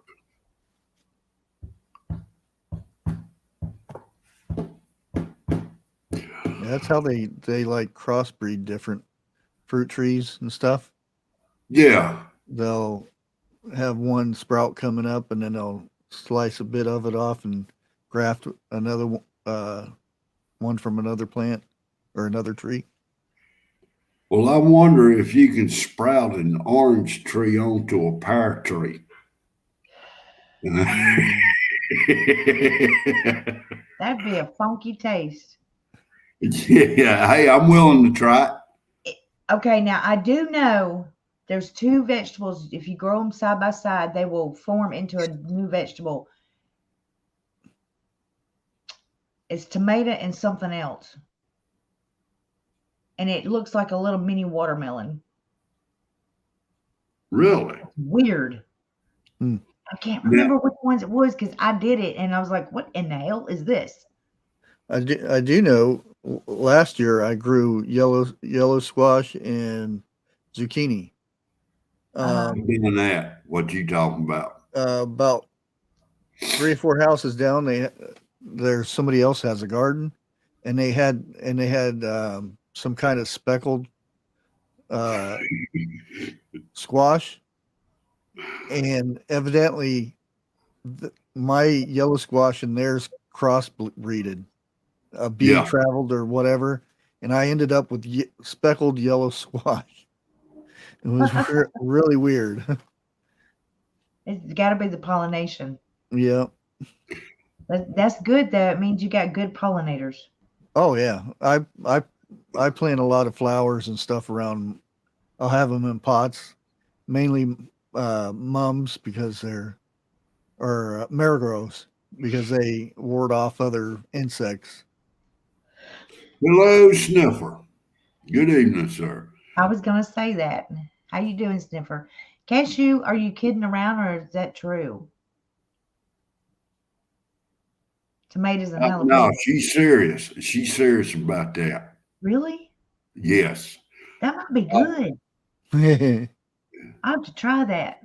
Yeah, that's how they like crossbreed different fruit trees and stuff. Yeah. They'll have one sprout coming up, and then they'll slice a bit of it off and graft another one from another plant or another tree. Well, I wonder if you can sprout an orange tree onto a pear tree. Mm. That'd be a funky taste. Yeah, hey, I'm willing to try it. Okay, now I do know there's 2 vegetables. If you grow them side by side, they will form into a new vegetable. It's tomato and something else. And it looks like a little mini watermelon. Really? It's weird. Mm. I can't Now, remember which ones it was because I did it and I was like, what in the hell is this? I do know. Last year I grew yellow squash and zucchini. Uh-huh. Doing that, what you talking about? About 3 or 4 houses down, there's somebody else has a garden, and they had some kind of speckled uh, squash, and evidently my yellow squash and theirs crossbreeded. A bee Yeah. traveled or whatever, and I ended up with speckled yellow squash. It was really weird. It's got to be the pollination. Yeah. That's good though. It means you got good pollinators. Oh yeah. I plant a lot of flowers and stuff around. I'll have them in pots, mainly mums because they're or marigolds because they ward off other insects. Hello, Sniffer. Good evening, sir. I was gonna say that. How you doing, Sniffer? Cashew, are you kidding around or is that true? Tomatoes and No, jalapenos. she's serious. She's serious about that. Really? Yes. That might be good. I have to try that.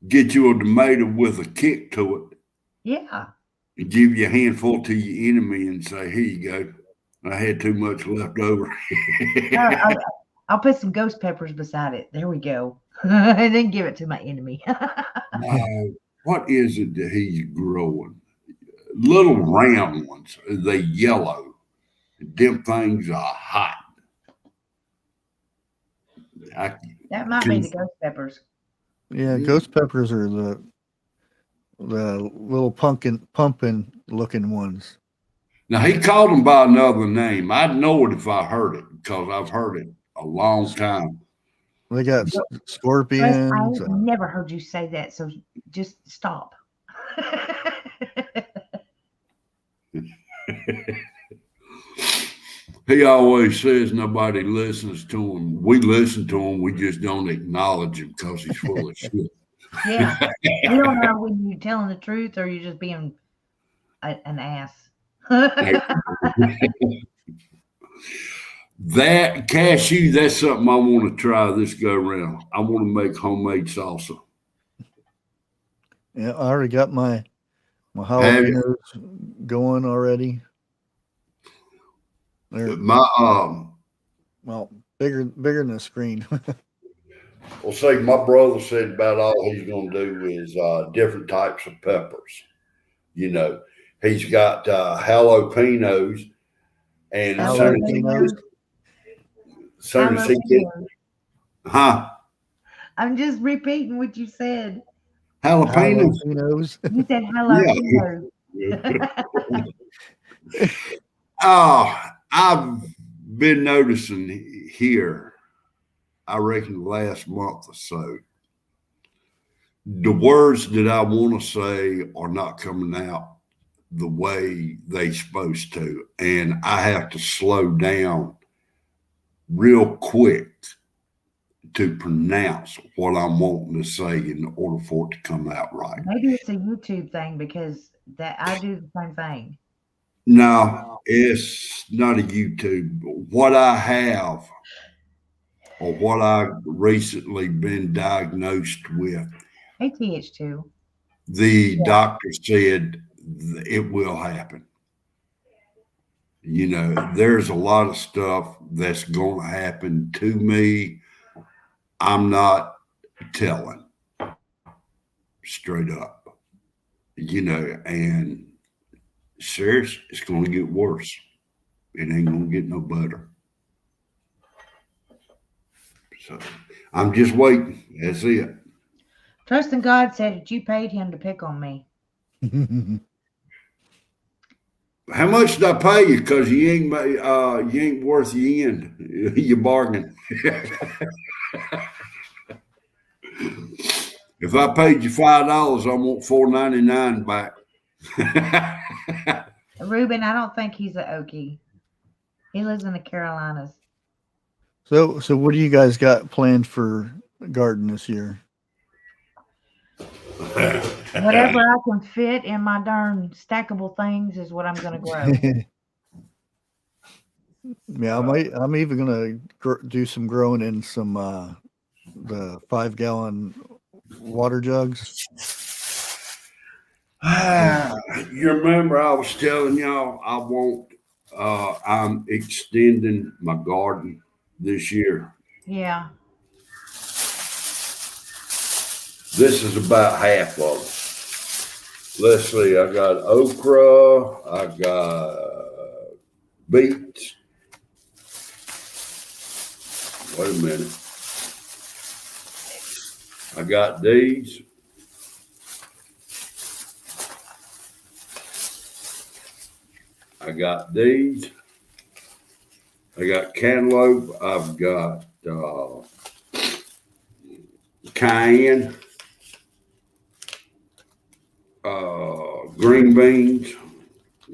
Get you a tomato with a kick to it Yeah. and give you a handful to your enemy and say, here you go. I had too much left over. I'll put some ghost peppers beside it. There we go. And then give it to my enemy. What is it that he's growing? Little round ones. They yellow. Them things are hot. That might be the ghost peppers. Yeah, ghost peppers are the little pumpkin looking ones. Now he called them by another name. I'd know it if I heard it because I've heard it a long time. They got Russ, scorpions. I never heard you say that, so just stop. He always says nobody listens to him. We listen to him. We just don't acknowledge him because he's full of shit. Yeah. We don't know when you're telling the truth or you're just being an ass. That cashew, that's something I want to try this go round. I want to make homemade salsa. Yeah, I already got my jalapenos going already. They're Well, bigger than a screen. see, my brother said about all he's going to do is different types of peppers. You know, he's got jalapenos, and as soon as he gets, I'm just repeating what you said. Jalapenos. You said jalapenos. Yeah. Oh, I've been noticing here, I reckon the last month or so, the words that I want to say are not coming out the way they supposed to. And I have to slow down real quick to pronounce what I'm wanting to say in order for it to come out right. Maybe it's a YouTube thing because that I do the same thing. No, it's not a YouTube. What I have or what I've recently been diagnosed with, ATH2. the doctor said it will happen. You know, there's a lot of stuff that's going to happen to me. I'm not telling straight up, you know, and serious, it's going to get worse. It ain't going to get no better. So I'm just waiting. That's it. Trust in God said that you paid him to pick on me. How much did I pay you? Because you ain't worth the end. You bargain. If I paid you $5, I want $4.99 back. Ruben, I don't think he's an Okie. He lives in the Carolinas. So what do you guys got planned for garden this year? Whatever I can fit in my darn stackable things is what I'm going to grow. Yeah, I'm even gonna do some growing in some the 5-gallon water jugs. You remember I was telling y'all I'm extending my garden this year. Yeah. This is about half of it. Let's see, I got okra, I got beets. Wait a minute. I got these. I got these. I got cantaloupe. I've got cayenne, green beans,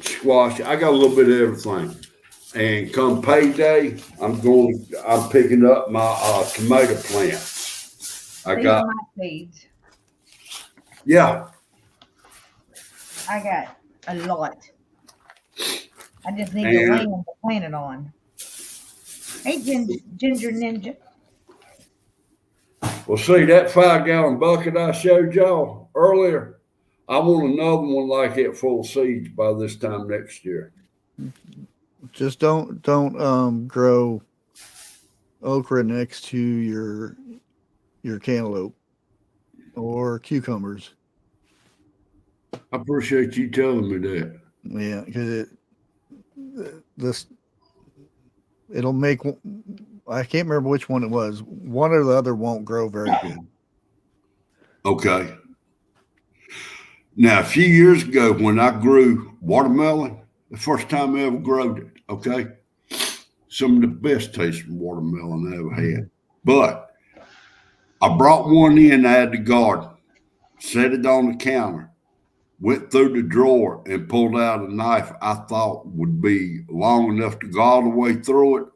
squash. I got a little bit of everything. And come payday, I'm picking up my tomato plants. I These got are my seeds. yeah. I got a lot. I just need the And land to plant it on. Hey, Ginger Ninja. well, see that 5-gallon bucket I showed y'all earlier. I want another one like it full of seeds by this time next year. Just don't grow okra next to your cantaloupe or cucumbers. I appreciate you telling me that. Yeah, because it'll make. I can't remember which one it was. One or the other won't grow very good. Okay. Now, a few years ago, when I grew watermelon, the first time I ever growed it, okay, some of the best tasting watermelon I ever had. But I brought one in out of the garden, set it on the counter, went through the drawer and pulled out a knife I thought would be long enough to go all the way through it.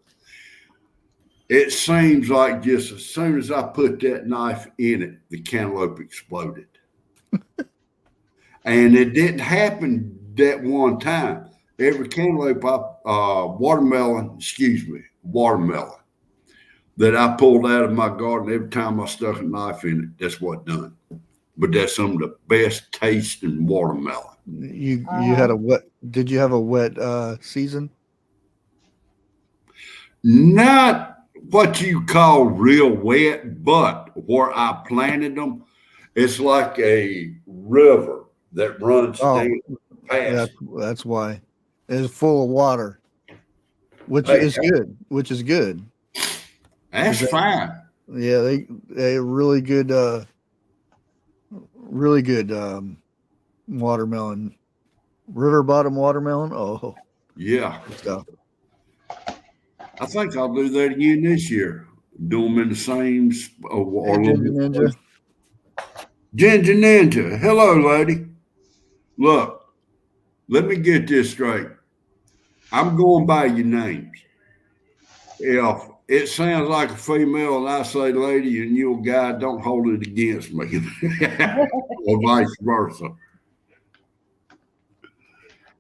It seems like just as soon as I put that knife in it, the cantaloupe exploded. And it didn't happen that one time. Every cantaloupe, watermelon that I pulled out of my garden, every time I stuck a knife in it, that's what done. But that's some of the best tasting watermelon. You had a wet? Did you have a wet season? Not what you call real wet, but where I planted them, it's like a river that runs down past. That's why it's full of water, which Hey, is good. Which is good. that's fine. Yeah, they really good watermelon, river bottom watermelon. Oh, Yeah. stuff. I think I'll do that again this year. Do them in the same or a little Ginger bit. Ninja. Ginger Ninja. Hello, lady. Look, let me get this straight. I'm going by your names. If it sounds like a female and I say lady and you're a guy, don't hold it against me. Or vice versa.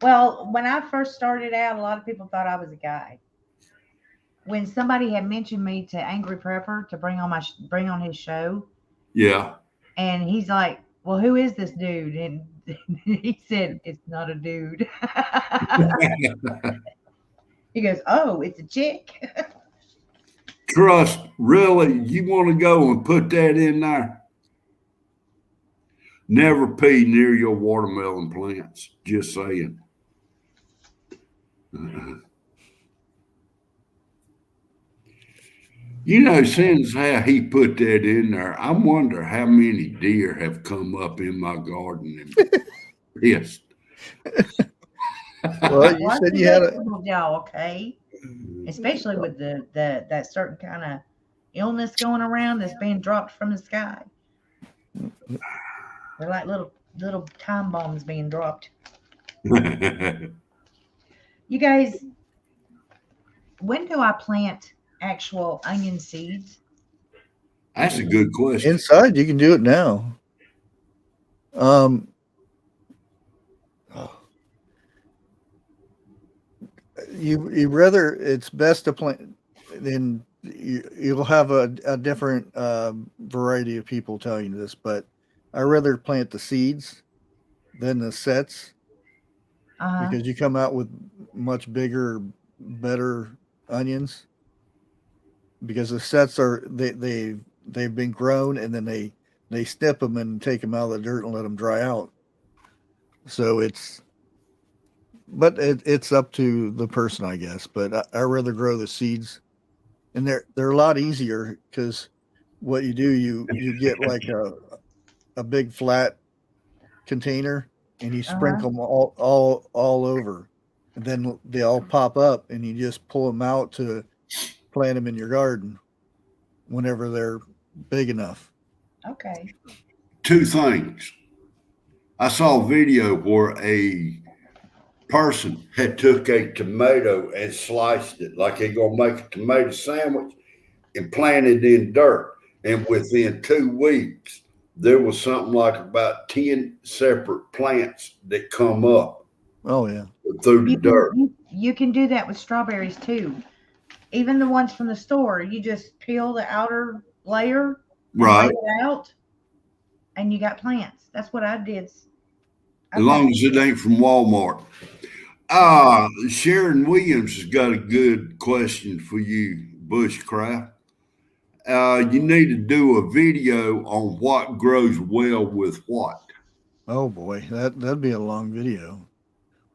Well, when I first started out, a lot of people thought I was a guy. When somebody had mentioned me to Angry Prepper to bring on his show, Yeah. and he's like, "Well, who is this dude?" And he said, "It's not a dude." He goes, "Oh, it's a chick." Trust, really, you want to go and put that in there? Never pee near your watermelon plants. Just saying. You know, since how he put that in there, I wonder how many deer have come up in my garden and pissed. Well, you Watch said the you had a. vegetables, y'all, okay? Especially with the that certain kind of illness going around that's being dropped from the sky. They're like little time bombs being dropped. You guys, when do I plant actual onion seeds? That's a good question. Inside, you can do it now. Um, you rather it's best to plant. Then you'll have a different variety of people telling you this, but I rather plant the seeds than the sets Uh-huh. because you come out with much bigger, better onions. Because the sets are they've been grown and then they snip them and take them out of the dirt and let them dry out. So it's up to the person, I guess. But I rather grow the seeds, and they're a lot easier because what you do you get like a big flat container and you Uh-huh. sprinkle them all over, and then they all pop up and you just pull them out to plant them in your garden whenever they're big enough. Okay. Two things. I saw a video where a person had took a tomato and sliced it like they're gonna make a tomato sandwich and planted it in dirt. And within 2 weeks, there was something like about 10 separate plants that come up Oh yeah. through the You can dirt. you can do that with strawberries too. Even the ones from the store, you just peel the outer layer and lay Right. it out, and you got plants. That's what I did. I As long planted. as it ain't from Walmart. Sharon Williams has got a good question for you, Bushcraft. You need to do a video on what grows well with what. Oh boy, that'd be a long video.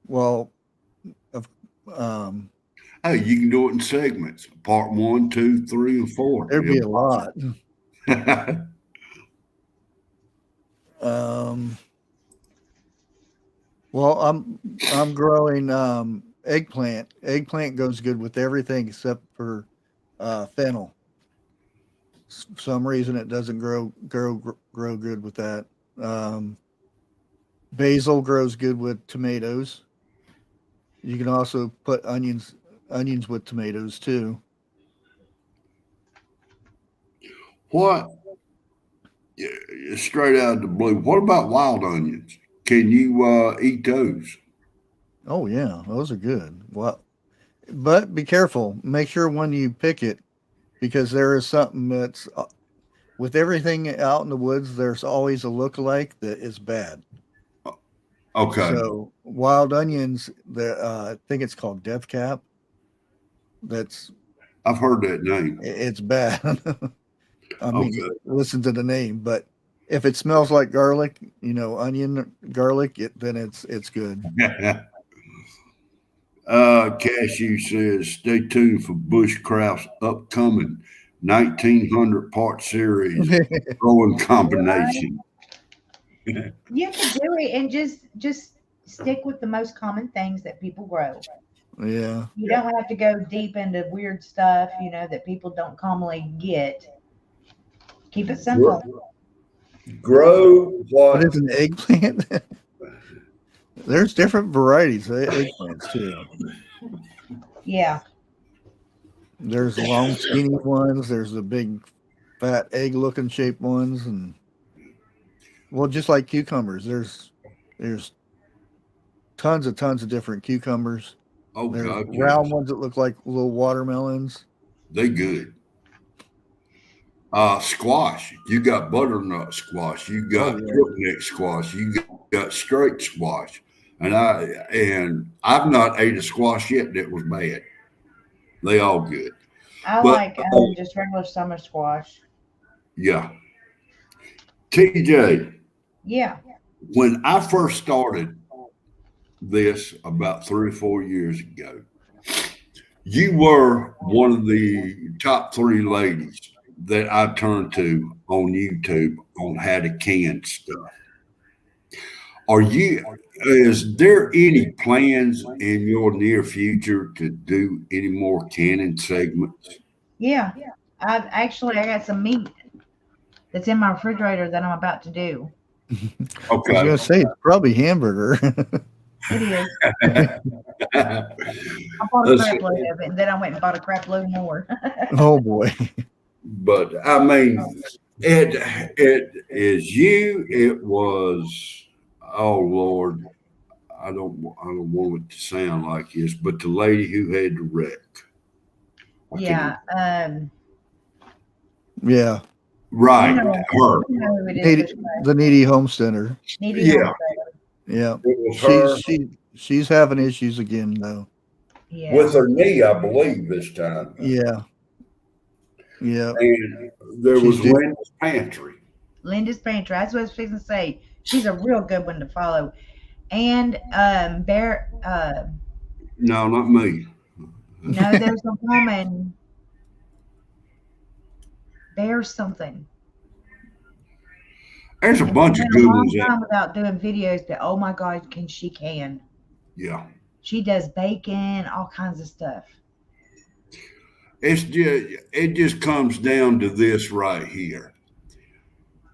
Well, of Hey, you can do it in segments. Part 1, 2, 3, and 4. there'd be a lot. Yeah. Um, well, I'm growing eggplant. Eggplant goes good with everything except for fennel. Some reason it doesn't grow good with that. Um, Basil grows good with tomatoes. You can also put onions with tomatoes too. What? Yeah, straight out of the blue. What about wild onions? Can you eat those? Oh yeah, those are good. Well, but be careful. Make sure when you pick it, because there is something that's with everything out in the woods. There's always a lookalike that is bad. Okay, So wild onions, I think it's called death cap. That's I've heard that name. it's bad. I mean, Okay. listen to the name, but if it smells like garlic, onion garlic, then it's good. Cashew says, stay tuned for Bushcraft's upcoming 1900 part series, growing Right. combination. You can do it and just stick with the most common things that people grow. Yeah. You don't have to go deep into weird stuff, that people don't commonly get. Keep it Gr- simple. Grow What what? is an eggplant? There's different varieties of eggplants too. Yeah. There's long, skinny ones. There's the big, fat egg-looking shaped ones, and well, just like cucumbers. There's tons of different cucumbers. Oh, There's God, round yes. ones that look like little watermelons. They good. Squash. You got butternut squash. You Oh got yeah. crookneck squash. You got straight squash. And I've not ate a squash yet that was bad. They all good. I But like just regular summer squash. yeah, TJ, Yeah. when I first started this about 3 or 4 years ago, you were one of the top three ladies that I turned to on YouTube on how to can stuff. Are you? Is there any plans in your near future to do any more canning segments? Yeah. I got some meat that's in my refrigerator that I'm about to do. I was Okay. gonna say it's probably hamburger. It is. Let's I bought a crap load of it, and then I went and bought a crap load more. Oh boy. But I mean, it is you. It was, oh Lord, I don't want it to sound like this, but the lady who had the wreck. Yeah. Yeah. Right. Her. You know who it is. The Needy Home Center. Needy Yeah. Home Center. Yeah. It was her. She's having issues again though. Yeah. With her knee, I believe, this time. Yeah. Yeah. And there was Linda's Pantry. Linda's Pantry. That's what I was fixing to say. She's a real good one to follow. And Bear. No, not me. No, there's a woman. There's something. There's a bunch of good ones. Time without doing videos, but oh my God, she can. Yeah. She does bacon, all kinds of stuff. It just comes down to this right here.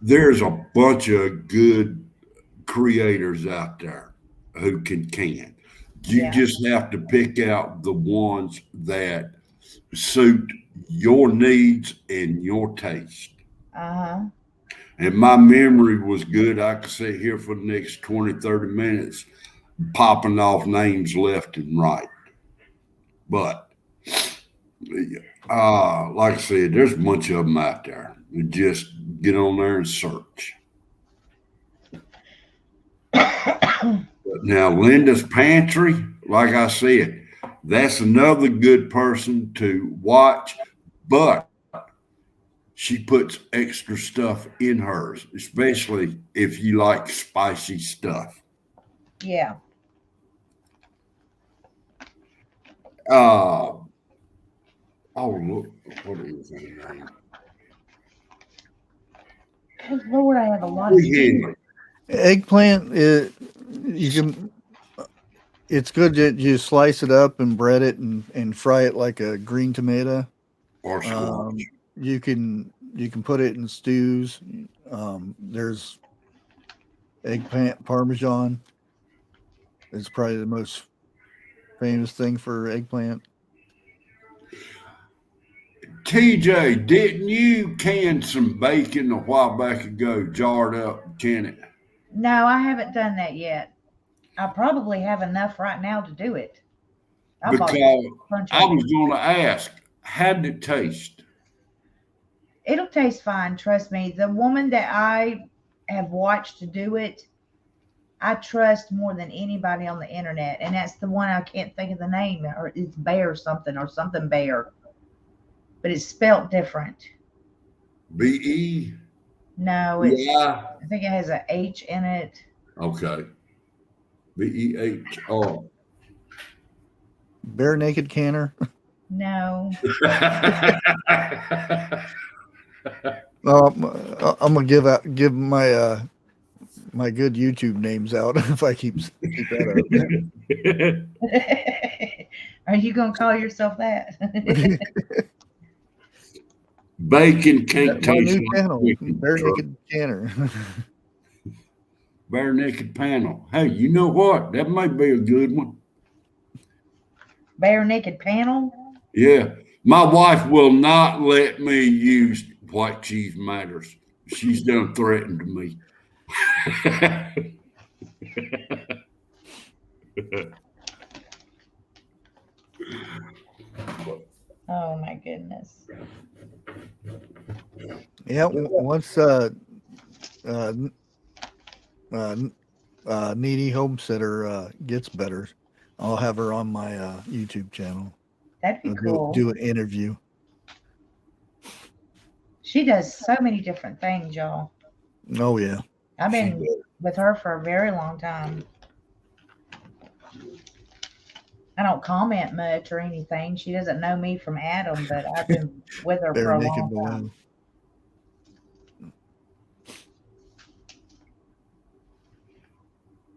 There's a bunch of good creators out there who can. You just have to pick out the ones that suit your needs and your taste. And my memory was good. I could sit here for the next 20, 30 minutes popping off names left and right. But like I said, there's a bunch of them out there. You just get on there and search. But now, Linda's Pantry, like I said, that's another good person to watch. But she puts extra stuff in hers, especially if you like spicy stuff. Yeah. Oh, look, what is her name? Good Lord, I have a lot of Eggplant, it's good that you slice it up and bread it and fry it like a green tomato. Or squash. You can put it in stews. There's eggplant parmesan. It's probably the most famous thing for eggplant. TJ, didn't you can some bacon a while back ago, jarred up, can it? No, I haven't done that yet. I probably have enough right now to do it. Because I was going to ask, how did it taste? It'll taste fine, trust me. The woman that I have watched to do it, I trust more than anybody on the internet, and that's the one I can't think of the name, or it's Bear something or something Bear, but it's spelt different. B-E? No, it's. Yeah. I think it has an H in it. Okay. B-E-H-R. Bare Naked Canner. No. I'm gonna give my my good YouTube names out if I keep that up. Are you gonna call yourself that? Bacon cake taste. Bare Naked Canner. Bare Naked Panel. Hey, you know what? That might be a good one. Bare Naked Panel? Yeah. My wife will not let me use White Cheese Matters. She's done threatened to me. Oh my goodness. Yeah, once Needy Homesteader gets better, I'll have her on my YouTube channel. That'd be cool. Do an interview. She does so many different things, y'all. Oh yeah. I've been with her for a very long time. I don't comment much or anything. She doesn't know me from Adam, but I've been with her for a long time.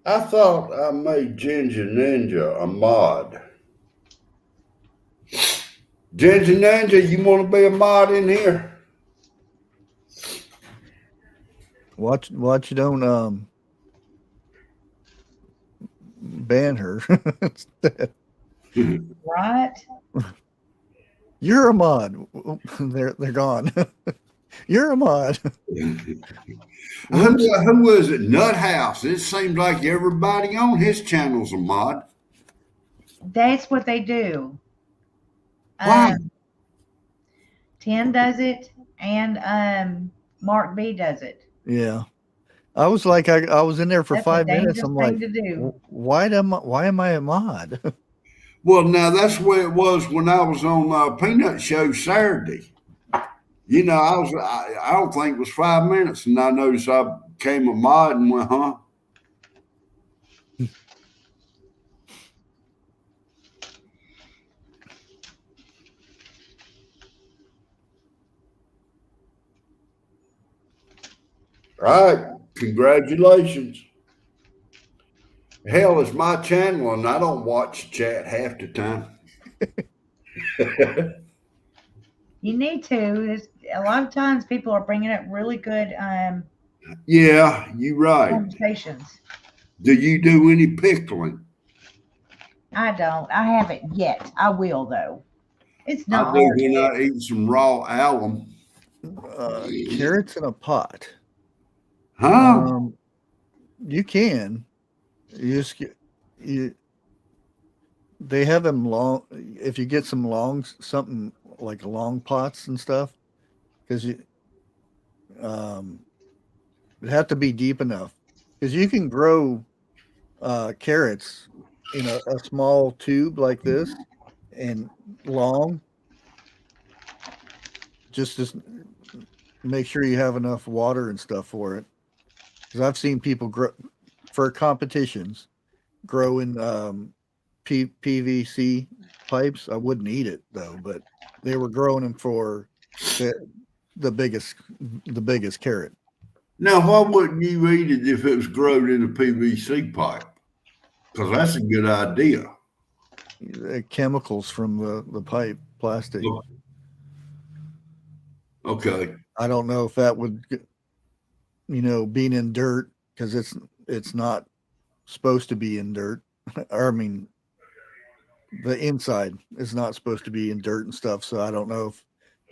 I thought I made Ginger Ninja a mod. Ginger Ninja, you want to be a mod in here? Watch you don't ban her. Right? You're a mod. They're gone. You're a mod. Who was it? Nut House. It seems like everybody on his channel's a mod. That's what they do. Why? Tim does it, and Mark B does it. Yeah. I was like, I was in there for That's a 5 minutes. dangerous I'm thing like, to do. why am I a mod? Well, now that's the way it was when I was on Peanut Show Saturday. You know, I don't think it was 5 minutes, and I noticed I became a mod and went, huh? All right. Congratulations. Hell, it's my channel, and I don't watch chat half the time. You need to. A lot of times people are bringing up really good Yeah, you're right. conversations. Do you do any pickling? I don't. I haven't yet. I will, though. It's I not do hard. when I eat some raw alum. Carrots in a pot. Huh? You can. You just you. They have them long. If you get some something like long pots and stuff, because it have to be deep enough. Because you can grow carrots in a small tube like this and long. Just make sure you have enough water and stuff for it. Because I've seen people grow for competitions grow in PVC pipes. I wouldn't eat it though, but they were growing them for the biggest carrot. Now, why wouldn't you eat it if it was grown in a PVC pipe? Because that's a good idea. Chemicals from the pipe, plastic. Okay. I don't know if that would, being in dirt, because it's not supposed to be in dirt. Or, I mean, the inside is not supposed to be in dirt and stuff. So I don't know if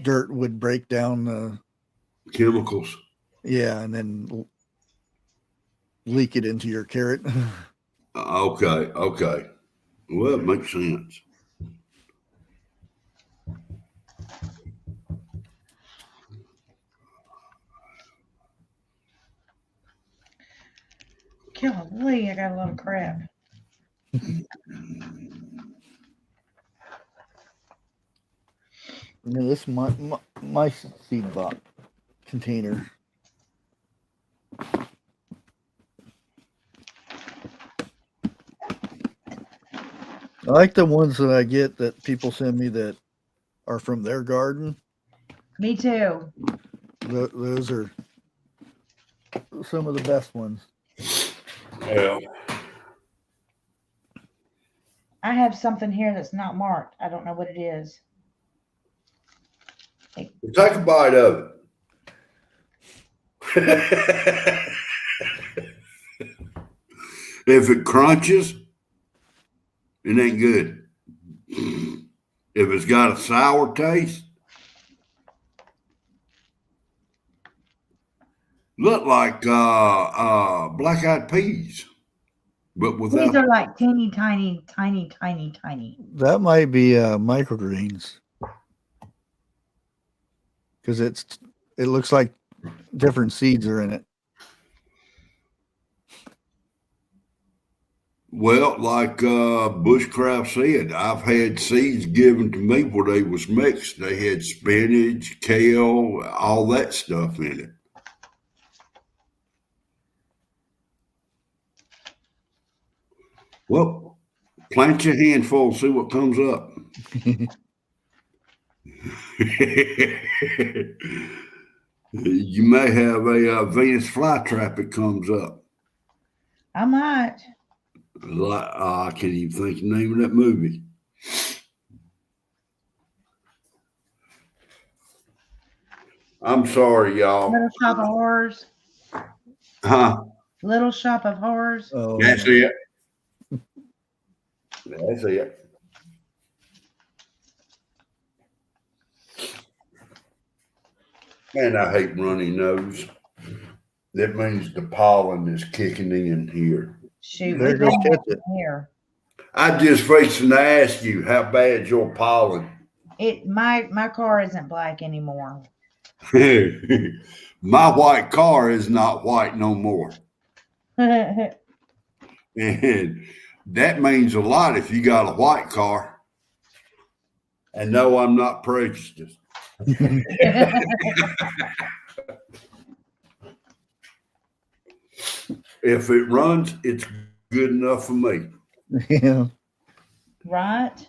dirt would break down the chemicals. Yeah, and then leak it into your carrot. Okay. Well, it makes sense. Golly, I got a lot of crap. No, this is my seed box container. I like the ones that I get that people send me that are from their garden. Me too. Those are some of the best ones. Yeah. I have something here that's not marked. I don't know what it is. Take a bite of it. If it crunches, it ain't good. If it's got a sour taste, look like black-eyed peas, but without. These are like teeny tiny. That might be microgreens because it looks like different seeds are in it. Well, like Bushcraft said, I've had seeds given to me where they was mixed. They had spinach, kale, all that stuff in it. Well, plant your handful, see what comes up. You may have a Venus flytrap that comes up. I might. I can't even think of the name of that movie. I'm sorry, y'all. Little Shop of Horrors. Huh? Little Shop of Horrors. Oh, That's it. That's it. Man, I hate runny nose. That means the pollen is kicking in here. Shoot, There we've had goes that Ketchup. here. I just fixing to ask you how bad your pollen. My car isn't black anymore. My white car is not white no more. And that means a lot if you got a white car. And no, I'm not prejudiced. If it runs, it's good enough for me. Yeah. Right?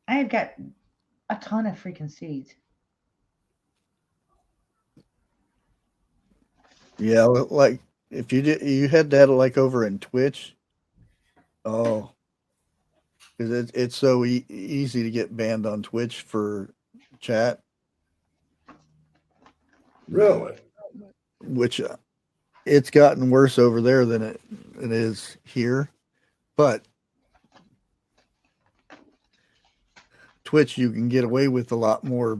I have got a ton of freaking seeds. Yeah, like if you had that like over in Twitch. Oh, because it's so easy to get banned on Twitch for chat, Really? which it's gotten worse over there than it is here. But Twitch, you can get away with a lot more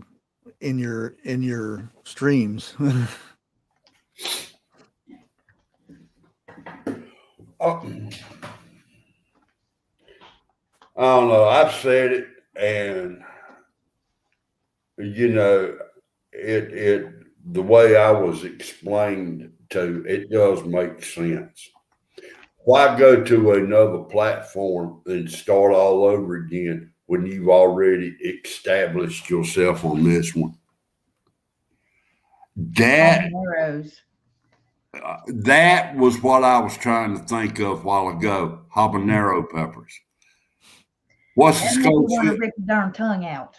in your streams. Oh, I don't know. I've said it, and you know, it the way I was explained to, it does make sense. Why go to another platform and start all over again when you've already established yourself on this one? That Habaneros. that was what I was trying to think of a while ago. Habanero peppers. What's the That make you scope want to fit? rip your darn tongue out.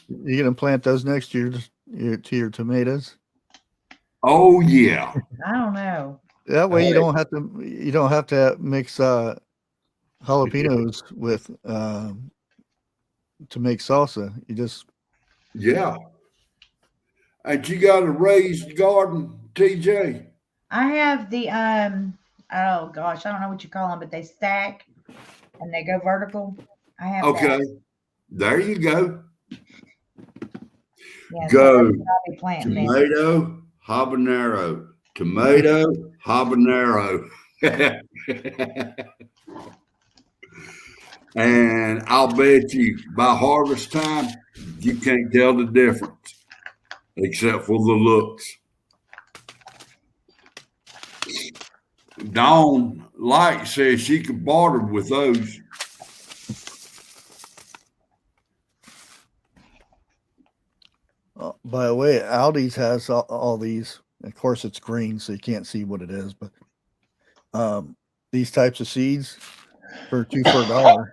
You gonna plant those next year to your tomatoes? Oh yeah. I don't know. That way you Hey. don't have to mix jalapenos with to make salsa. You just Yeah. And you got a raised garden, TJ? I have the oh gosh, I don't know what you call them, but they stack and they go vertical. I have Okay. that. There you go. Yeah, so Go that's what I'll be planting there. tomato, habanero, tomato, habanero. And I'll bet you by harvest time, you can't tell the difference except for the looks. Dawn Light says she could barter with those. by the way, Aldi's has all these. Of course, it's green, so you can't see what it is, but these types of seeds for $1.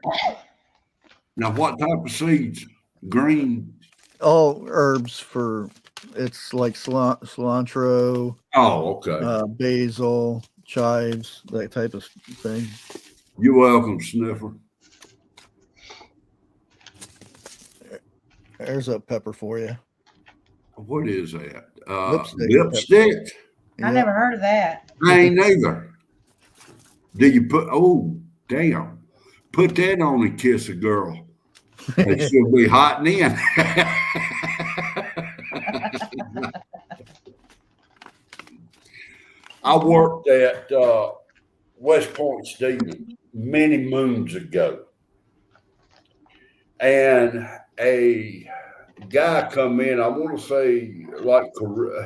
Now, what type of seeds? Green. All herbs for it's like cilantro, Oh, okay. basil, chives, that type of thing. You're welcome, Sniffer. There's a pepper for you. What is that? Lipstick. Lipstick? I Yeah. never heard of that. I ain't neither. Do you put, oh, damn. Put that on and kiss a girl. And she'll be hot and in. I worked at West Point Stevens many moons ago. And a guy come in, I want to say like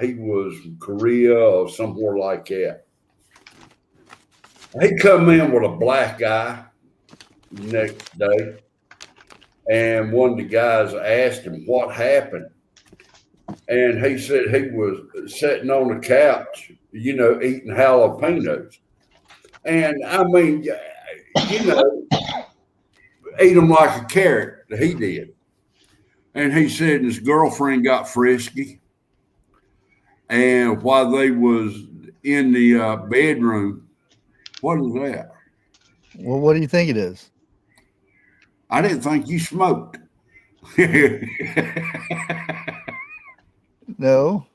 he was from Korea or somewhere like that. He come in with a black eye next day. And one of the guys asked him what happened. And he said he was sitting on the couch, eating jalapenos. And I mean, eat them like a carrot. He did. And he said his girlfriend got frisky. And while they was in the bedroom, what is that? Well, what do you think it is? I didn't think you smoked. No.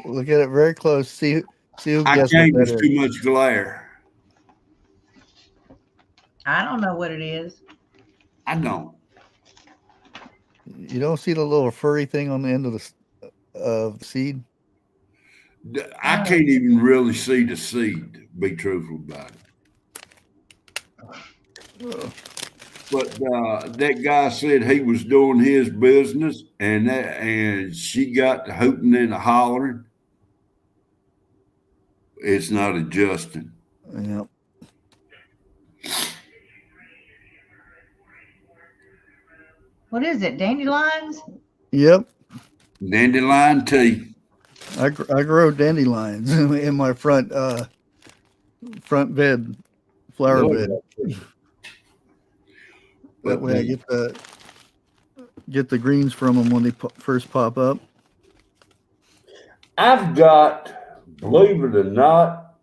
Look at it very close. See See who I guesses can't. what There's that too is. much glare. I don't know what it is. I don't. You don't see the little furry thing on the end of the seed? I can't even really see the seed, to be truthful about it. But that guy said he was doing his business, and she got to hooting and hollering. It's not adjusting. Yeah. What is it? Dandelions? Yep. Dandelion tea. I grow dandelions in my front bed, flower Lord, bed. That but way I get the greens from them when they first pop up. I've got, believe it or not,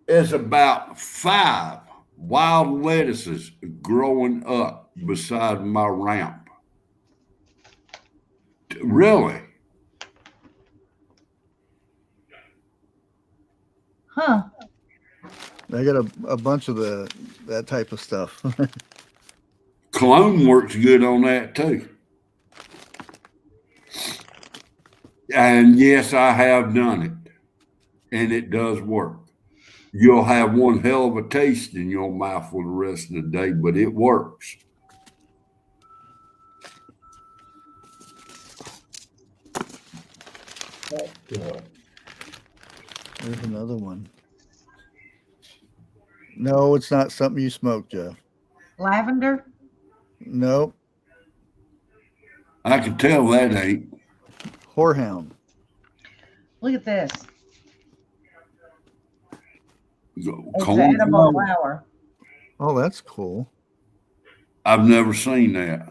there's about 5 wild lettuces growing up beside my ramp. Really? Huh. I got a bunch of that type of stuff. Cologne works good on that too. And yes, I have done it, and it does work. You'll have one hell of a taste in your mouth for the rest of the day, but it works. There's another one. No, it's not something you smoke, Jeff. Lavender? Nope. I can tell that ain't. Whorehound. Look at this. It's an Corn edible flour. flower. Oh, that's cool. I've never seen that.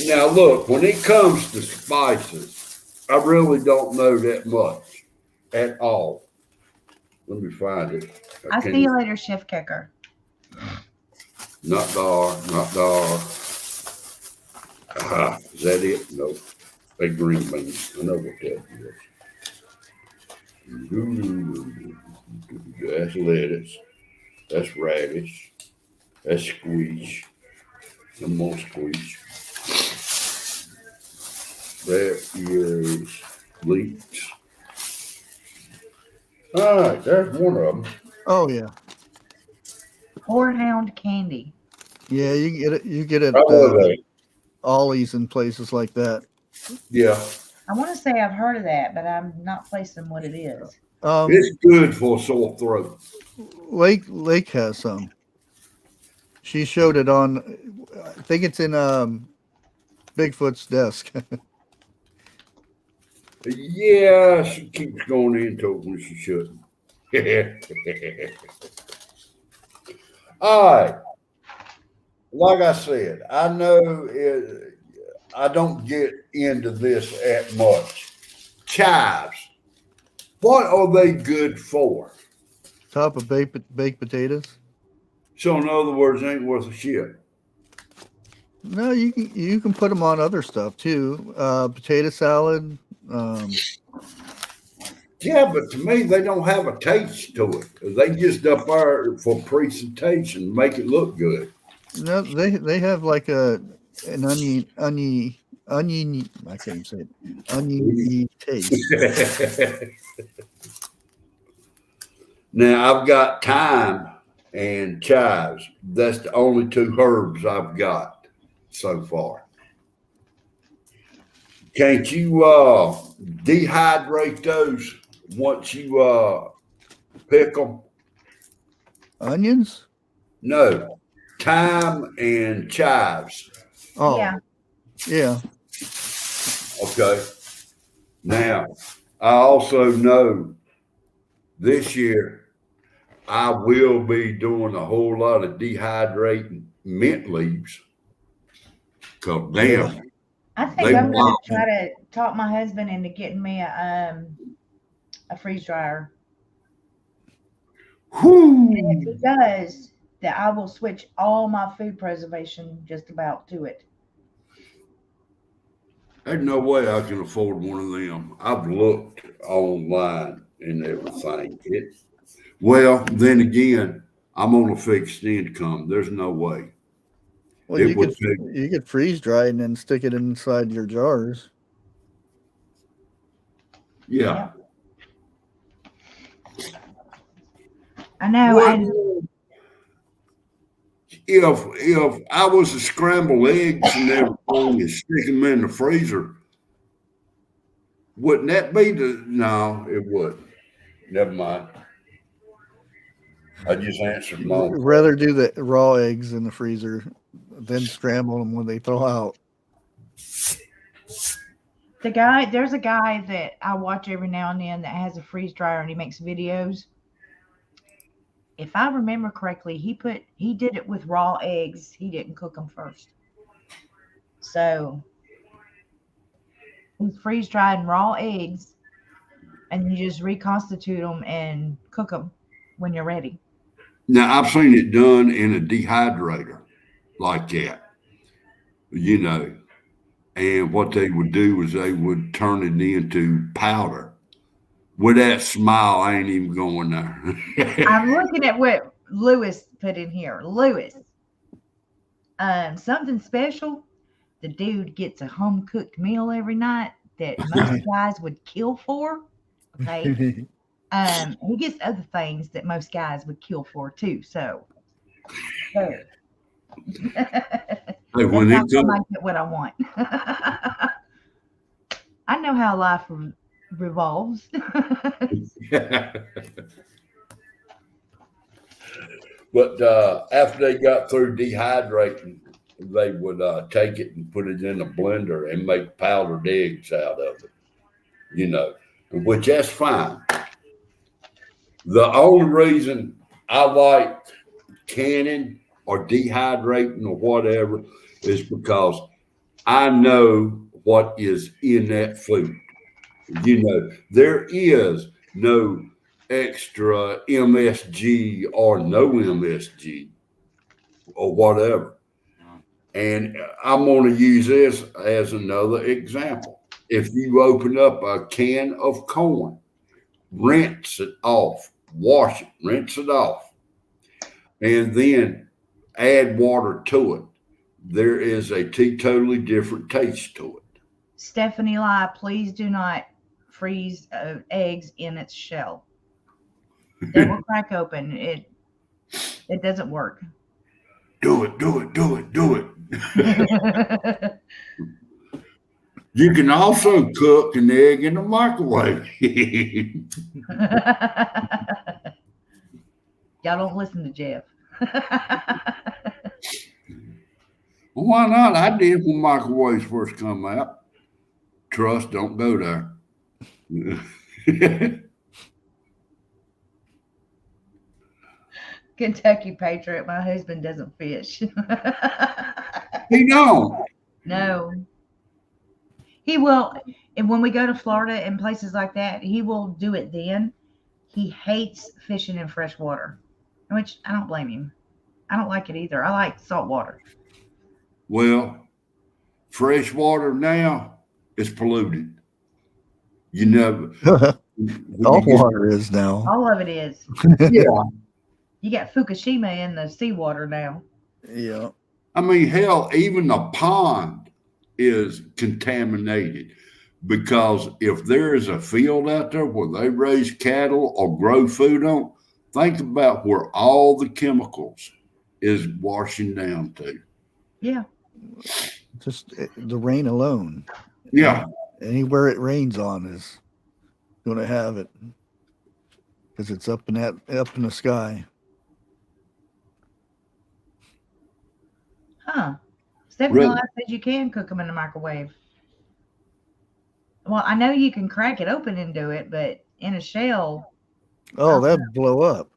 Now, look, when it comes to spices, I really don't know that much at all. Let me find it. I'll see you later, Chef Kicker. Not dar, not dar. Is that it? No. They green beans. I know what that is. That's lettuce. That's radish. That's squeeze. I'm gonna squeeze. That is leeks. All right, there's one of them. Oh yeah. Whorehound candy. Yeah, you get it How are they? Ollie's and places like that. Yeah. I want to say I've heard of that, but I'm not placing what it is. It's good for a sore throat. Lake has some. She showed it on. I think it's in Bigfoot's desk. Yeah, she keeps going into it when she shouldn't. All right. Like I said, I know I don't get into this at much. Chives. What are they good for? Top of baked potatoes. So, in other words, they ain't worth a shit. No, you can put them on other stuff too. Potato salad. Yeah, but to me, they don't have a taste to it. They just up there for presentation, make it look good. No, they have like an onion. I can't even say it. Oniony taste. Now, I've got thyme and chives. That's the only 2 herbs I've got so far. Can't you dehydrate those once you pick them? Onions? No, thyme and chives. Oh, Yeah. yeah. Okay. Now, I also know this year I will be doing a whole lot of dehydrating mint leaves. Cause damn, I think they I'm going to wild. try to talk my husband into getting me a freeze dryer. Whew. And if he does, that I will switch all my food preservation just about to it. There's no way I can afford one of them. I've looked online and everything. Well, then again, I'm on a fixed income. There's no way. Well, It would take, you could freeze dry and then stick it inside your jars. yeah. I know. What And if I was to scramble eggs and everything and stick them in the freezer? Wouldn't that be the? No, it wouldn't. Never mind. I just answered my own question. Rather do the raw eggs in the freezer than scramble them when they thaw out. there's a guy that I watch every now and then that has a freeze dryer and he makes videos. If I remember correctly, he did it with raw eggs. He didn't cook them first. So he's freeze drying raw eggs and you just reconstitute them and cook them when you're ready. Now I've seen it done in a dehydrator like that, you know. And what they would do is they would turn it into powder. With that smile, I ain't even going there. I'm looking at what Lewis put in here. Lewis, something special. The dude gets a home cooked meal every night that most guys would kill for. Okay. He gets other things that most guys would kill for too. So Hey, that's when not it gonna comes, make it what I want. I know how life revolves. but after they got through dehydrating, they would take it and put it in a blender and make powdered eggs out of it, you know, which that's fine. The only reason I like canning or dehydrating or whatever is because I know what is in that food. You know, there is no extra MSG or no MSG or whatever. And I'm going to use this as another example. If you open up a can of corn, rinse it off, wash it, rinse it off, and then add water to it, there is a totally different taste to it. Stephanie Lai, please do not freeze eggs in its shell. That will crack open. It doesn't work. Do it, do it, do it, do it. You can also cook an egg in the microwave. Y'all don't listen to Jeff. Well, why not? I did when microwaves first come out. Trust, don't go there. Kentucky Patriot, my husband doesn't fish. He don't. No. He will, and when we go to Florida and places like that, he will do it then. He hates fishing in fresh water, which I don't blame him. I don't like it either. I like salt water. Well, fresh water now is polluted. You know, All water is now. All of it is. yeah. You got Fukushima in the seawater now. Yeah. I mean, hell, even the pond is contaminated because if there is a field out there where they raise cattle or grow food on, think about where all the chemicals is washing down to. Yeah. Just the rain alone. Yeah. Anywhere it rains on is going to have it because it's up in the sky. Huh. Stephanie Really? Lai says you can cook them in the microwave. Well, I know you can crack it open and do it, but in a shell. Oh, that'd blow up.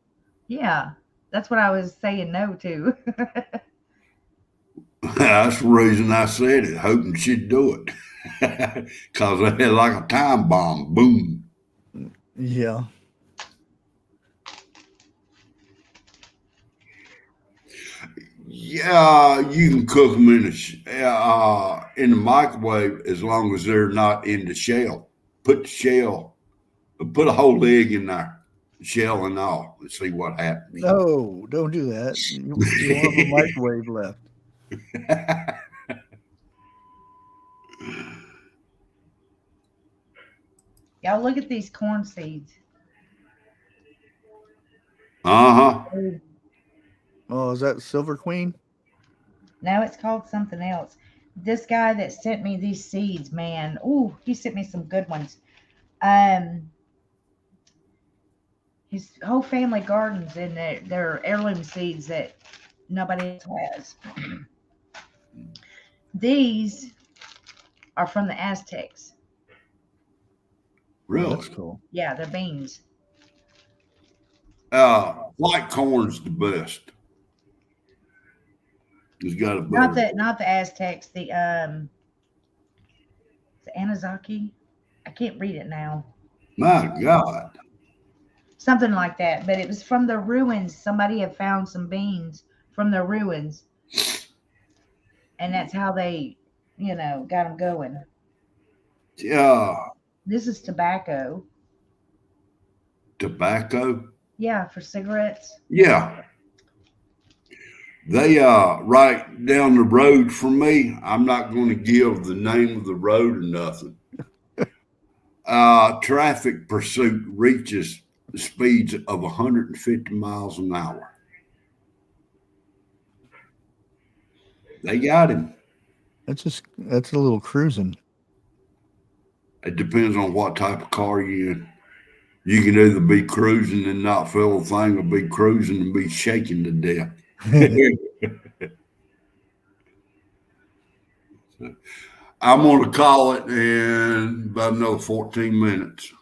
Yeah. That's what I was saying no to. That's the reason I said it, hoping she'd do it. Because they had like a time bomb. Boom. Yeah. Yeah, you can cook them in the microwave as long as they're not in the shell. Put the shell, put a whole egg in there, shell and all, and see what happens. No, don't do that. You won't have a microwave left. Y'all look at these corn seeds. Uh-huh. Oh, is that Silver Queen? Now it's called something else. This guy that sent me these seeds, man. Ooh, he sent me some good ones. His whole family gardens and they're heirloom seeds that nobody else has. These are from the Aztecs. Oh, Really? that's cool. Yeah, they're beans. White corn's the best. It's got a Not better. not the Aztecs, the Anazaki. I can't read it now. My God. Something like that. But it was from the ruins. Somebody had found some beans from the ruins. And that's how they, got them going. Yeah. This is tobacco. Tobacco. Yeah, for cigarettes. Yeah. They right down the road from me. I'm not going to give the name of the road or nothing. Traffic pursuit reaches speeds of 150 miles an hour. They got him. That's a little cruising. It depends on what type of car you in. You can either be cruising and not feel a thing, or be cruising and be shaking to death. I'm going to call it in about another 14 minutes.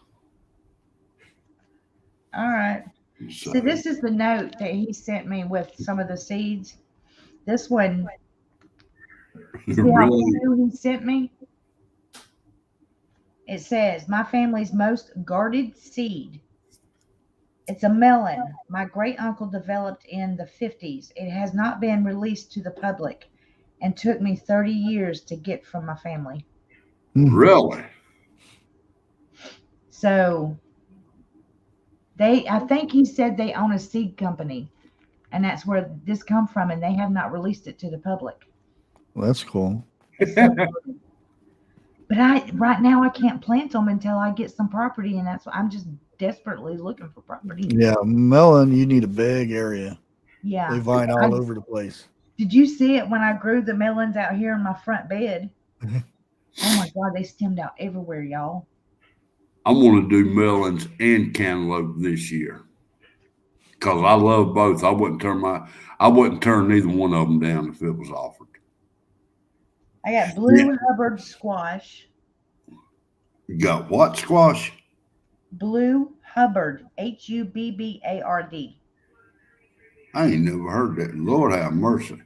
All right. So, See, this is the note that he sent me with some of the seeds. This one, see how really, blue he sent me? It says, my family's most guarded seed. It's a melon my great uncle developed in the 50s. It has not been released to the public and took me 30 years to get from my family. really. So I think he said they own a seed company, and that's where this come from, and they have not released it to the public. Well, that's cool. But right now I can't plant them until I get some property, and that's why I'm just desperately looking for property. Yeah, melon, you need a big area. Yeah. They vine all over the place. Did you see it when I grew the melons out here in my front bed? Oh my God, they stemmed out everywhere, y'all. I'm going to do melons and cantaloupe this year because I love both. I wouldn't turn neither one of them down if it was offered. I got blue Hubbard squash. You got what squash? Blue Hubbard, Hubbard. I ain't never heard that. Lord have mercy.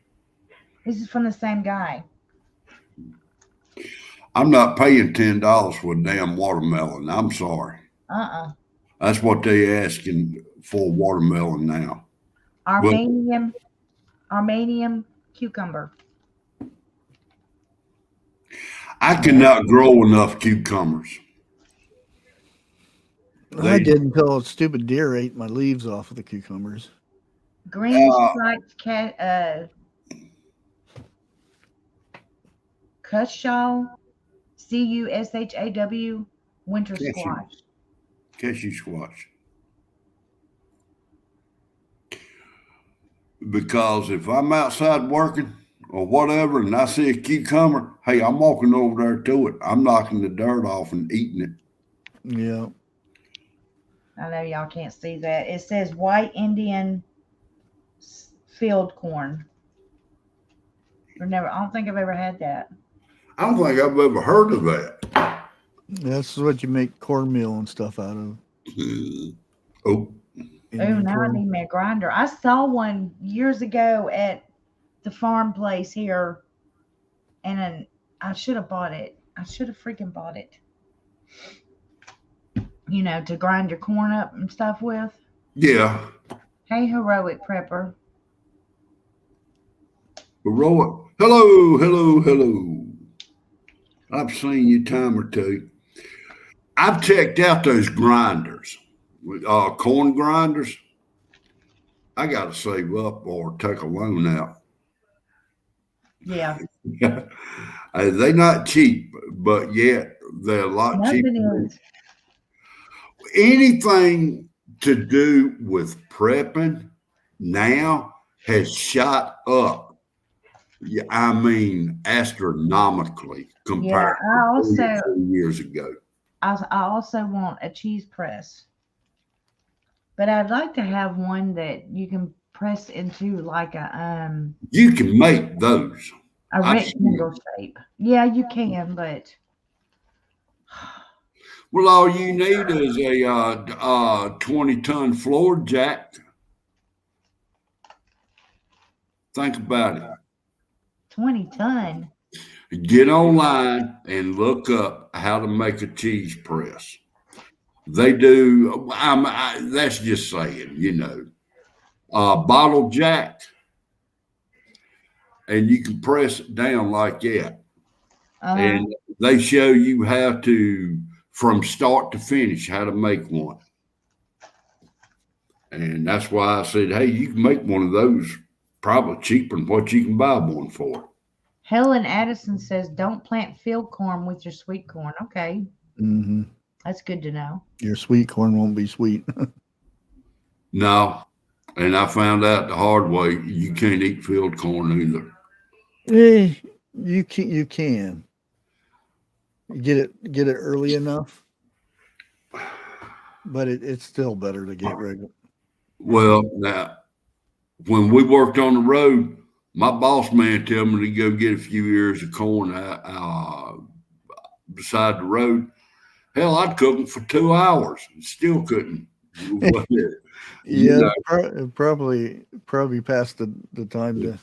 This is from the same guy. I'm not paying $10 for a damn watermelon. I'm sorry. That's what they asking for watermelon now. Armenian cucumber. I cannot grow enough cucumbers. I did until a stupid deer ate my leaves off of the cucumbers. Green striped Cushaw, Cushaw, winter squash. Cashew squash. Because if I'm outside working or whatever and I see a cucumber, hey, I'm walking over there to it. I'm knocking the dirt off and eating it. Yeah. I know y'all can't see that. It says white Indian field corn. I don't think I've ever had that. I don't think I've ever heard of that. That's what you make cornmeal and stuff out of. Oh, now I need me a grinder. I saw one years ago at the farm place here, and I should have bought it. I should have freaking bought it. To grind your corn up and stuff with. Yeah. Hey, heroic prepper. Roy, hello, hello, hello. I've seen you time or two. I've checked out those grinders, corn grinders. I got to save up or take a loan out. Yeah. They're not cheap, but yet they're a lot cheaper. Nothing is. Anything to do with prepping now has shot up. Yeah, I mean, astronomically compared to 3 or 4 years ago. I also want a cheese press, but I'd like to have one that you can press into like You can make those. a rectangle shape. Yeah, you can, but Well, all you need is a 20-ton floor jack. Think about it. 20-ton. Get online and look up how to make a cheese press. They do. That's just saying, bottle jack, and you can press it down like that. And they show you how to, from start to finish, how to make one. And that's why I said, hey, you can make one of those probably cheaper than what you can buy one for. Helen Addison says, don't plant field corn with your sweet corn. Okay. Mm-hmm. That's good to know. Your sweet corn won't be sweet. No. And I found out the hard way, you can't eat field corn either. You can. Get it early enough. But it's still better to get regular. Well, now, when we worked on the road, my boss man told me to go get a few ears of corn beside the road. Hell, I'd cook them for 2 hours and still couldn't. Yeah, probably past the time to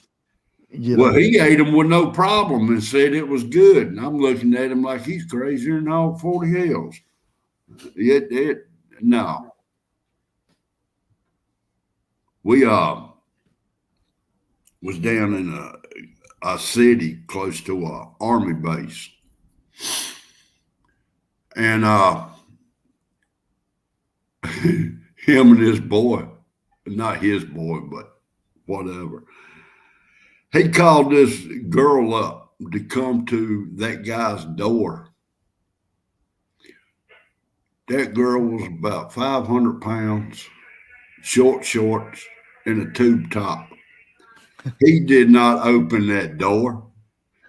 get. Well, he ate them with no problem and said it was good. And I'm looking at him like he's crazier than all 40 hills. No. We was down in a city close to a army base. And him and his boy, not his boy, but whatever. He called this girl up to come to that guy's door. That girl was about 500 pounds, short shorts, and a tube top. He did not open that door.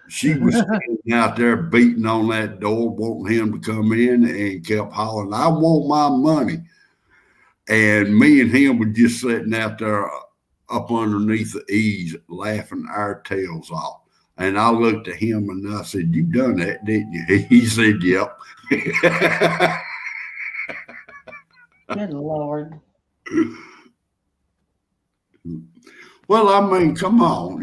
She was standing out there beating on that door, wanting him to come in, and kept hollering, I want my money. And me and him were just sitting out there up underneath the eaves, laughing our tails off. And I looked at him and I said, you done that, didn't you? He said, yep. Good Lord. Well, I mean, come on,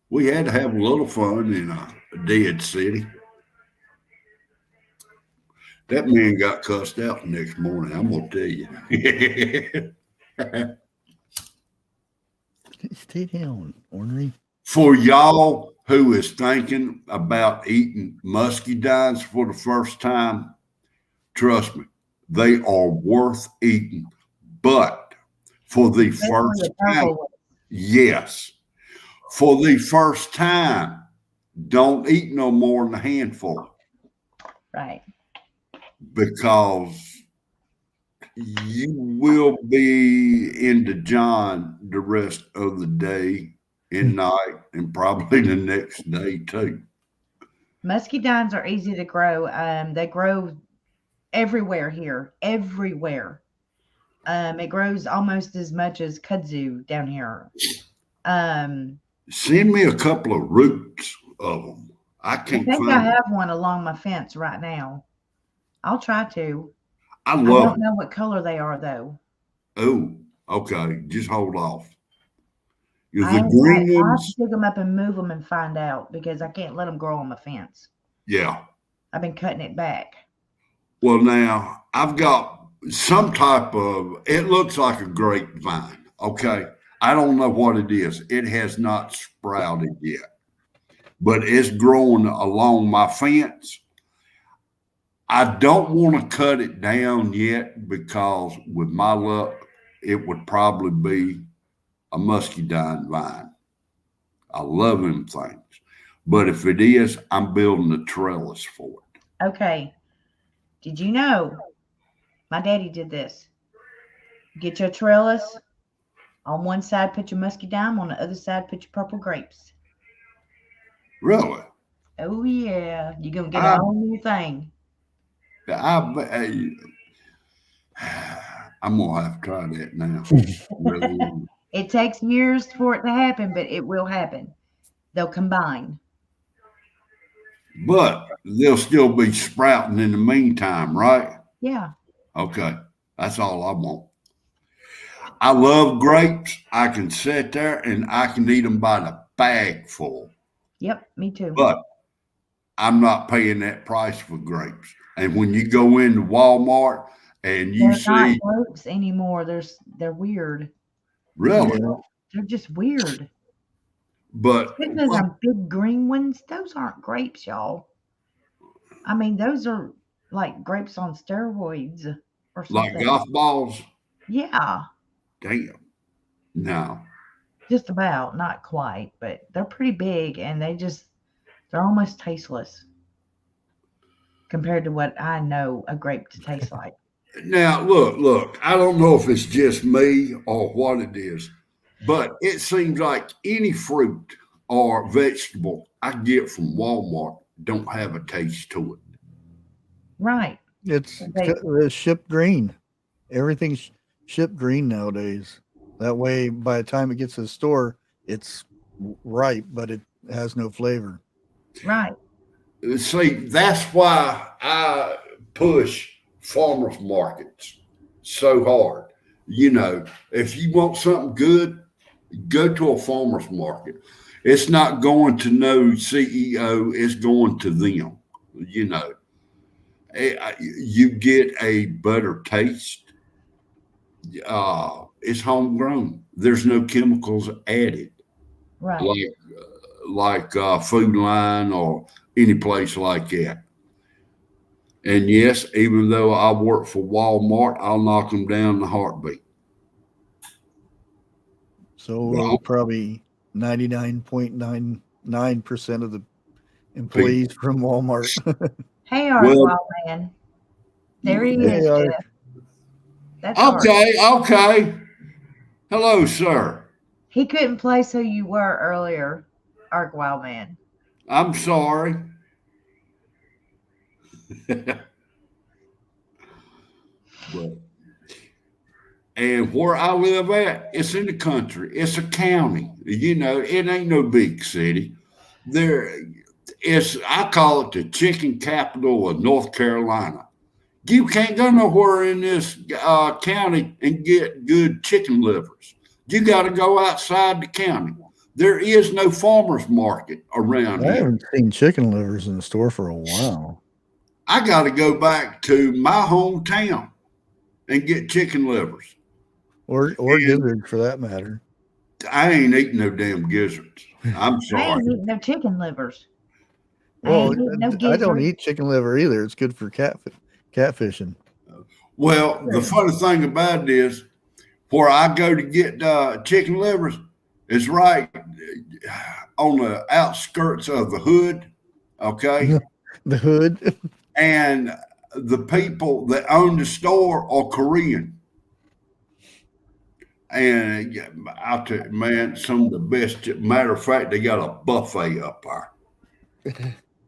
we had to have a little fun in a dead city. That man got cussed out the next morning, I'm going to tell you. Stay down, ornery. For y'all who is thinking about eating muscadines for the first time, trust me, they are worth eating. But for the first time, yes, for the first time, don't eat no more than a handful. Right. Because you will be into John the rest of the day and night and probably the next day too. Muscadines are easy to grow. They grow everywhere here, everywhere. It grows almost as much as kudzu down here. Send me a couple of roots of them. I can't I think find I have one along my fence right now. I'll try to. I don't know what color they are though. Oh, okay. Just hold off. I have to dig them up and move them and find out because I can't let them grow on my fence. Yeah. I've been cutting it back. Well, now I've got some type of, it looks like a grapevine. Okay. I don't know what it is. It has not sprouted yet, but it's growing along my fence. I don't want to cut it down yet because, with my luck, it would probably be a muscadine vine. I love them things. But if it is, I'm building a trellis for it. Okay. Did you know my daddy did this? Get your trellis. On one side, put your muscadine. On the other side, put your purple grapes. Really? Oh, yeah. You're going to get a I, whole new thing. I'm gonna have to try that now. Really. It takes years for it to happen, but it will happen. They'll combine. But they'll still be sprouting in the meantime, right? Yeah. Okay. That's all I want. I love grapes. I can sit there and I can eat them by the bag full. Yep, me too. But I'm not paying that price for grapes. And when you go into Walmart and you They're not see, grapes anymore. They're weird. really, Yeah. They're just weird. but Look at those big green ones. Those aren't grapes, y'all. I mean, those are like grapes on steroids or like something. golf balls, Yeah, damn. No. just about. Not quite, but they're pretty big and they're almost tasteless compared to what I know a grape to taste like. Now, look, I don't know if it's just me or what it is, but it seems like any fruit or vegetable I get from Walmart don't have a taste to it. Right. It's They- it's shipped green. Everything's shipped green nowadays. That way, by the time it gets to the store, it's ripe, but it has no flavor. Right. See, that's why I push farmers markets so hard. You know, if you want something good, go to a farmers market. It's not going to no CEO, it's going to them. You know, you get a better taste. It's homegrown. There's no chemicals added, Right. like Food Line or any place like that. And yes, even though I work for Walmart, I'll knock them down in a heartbeat. So Well, probably 99.99% of the employees from Walmart. Hey, Art Well, Wild Man. There he Hey, is, Art. Jeff. That's Art. okay. Hello, sir. He couldn't place who you were earlier, Ark Wild Man. I'm sorry. But, and where I live at, it's in the country. It's a county. You know, it ain't no big city. I call it the chicken capital of North Carolina. You can't go nowhere in this county and get good chicken livers. You got to go outside the county. There is no farmers market around I here. haven't seen chicken livers in the store for a while. I got to go back to my hometown and get chicken livers. Or gizzard for that matter. I ain't eating no damn gizzards. I'm I sorry. ain't eating no chicken livers. I Well, ain't eating no I don't gizzard. eat chicken liver either. It's good for catfishing. Well, the funny thing about it is, where I go to get chicken livers is right on the outskirts of the hood. Okay. The hood. And the people that own the store are Korean. And I'll tell you, man, some of the best. Matter of fact, they got a buffet up there.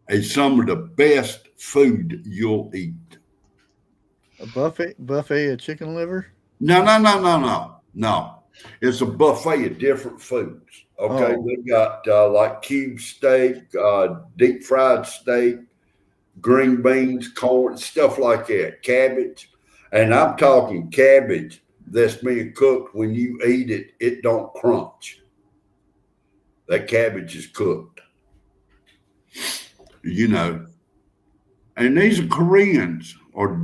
And some of the best food you'll eat. A buffet of chicken liver? No. It's a buffet of different foods. Okay. Oh. They got like cube steak, deep fried steak, green beans, corn, stuff like that, cabbage. And I'm talking cabbage that's being cooked. When you eat it, it don't crunch. That cabbage is cooked. You know, and these are Koreans, or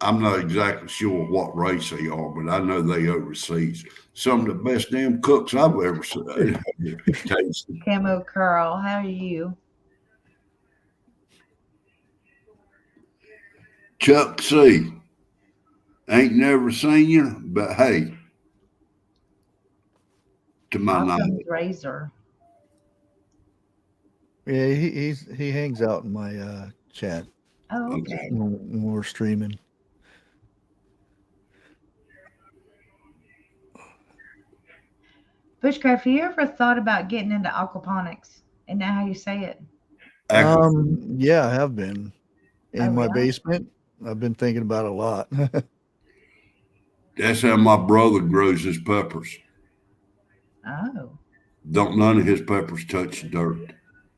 I'm not exactly sure what race they are, but I know they overseas. Some of the best damn cooks I've ever tasted. Camo Curl, how are you? Chuck C. Ain't never seen you, but hey, to my Occam's knowledge. razor. Yeah, he hangs out in my chat Oh, okay. when we're streaming. Bushcraft, have you ever thought about getting into aquaponics? Isn't that how you say it? Yeah, I have been in Oh, my yeah? basement. I've been thinking about it a lot. That's how my brother grows his peppers. Oh. Don't none of his peppers touch dirt.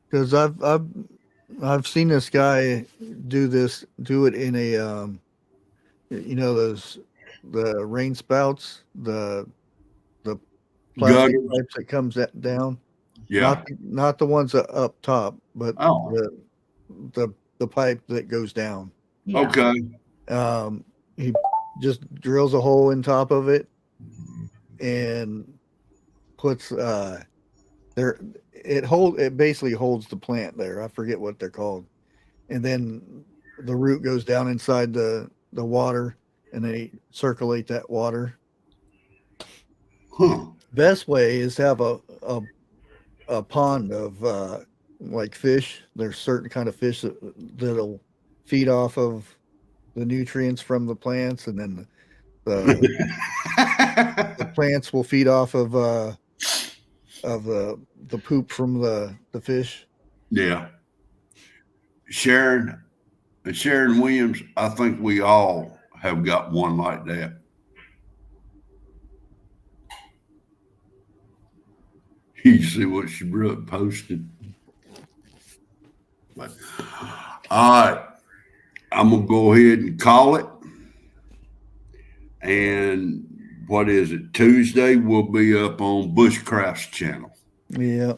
Because I've seen this guy do it in a those the rain spouts, the plastic Gutters. pipes that comes down. Yeah. Not the ones up top, but Oh, the pipe that goes down. Yeah. okay. He just drills a hole in top of it and puts there it basically holds the plant there. I forget what they're called. And then the root goes down inside the water and they circulate that water. Huh. Best way is to have a pond of like fish. There's certain kind of fish that'll feed off of the nutrients from the plants, and then the plants will feed off of the poop from the fish. Yeah. Sharon Williams, I think we all have got one like that. You see what she posted. But, all right. I'm going to go ahead and call it. And what is it? Tuesday we'll be up on Bushcraft's channel. Yeah.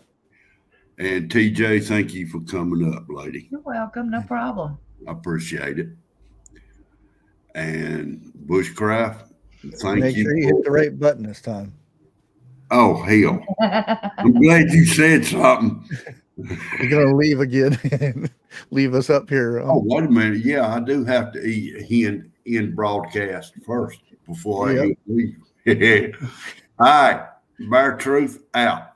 And TJ, thank you for coming up, lady. You're welcome. No problem. I appreciate it. And Bushcraft, thank Make you. sure you hit the right button this time. Oh, hell. I'm glad you said something. You're going to leave again and leave us up here. Oh, wait a minute. Yeah, I do have to end broadcast first before I leave. All right. Bear Truth out.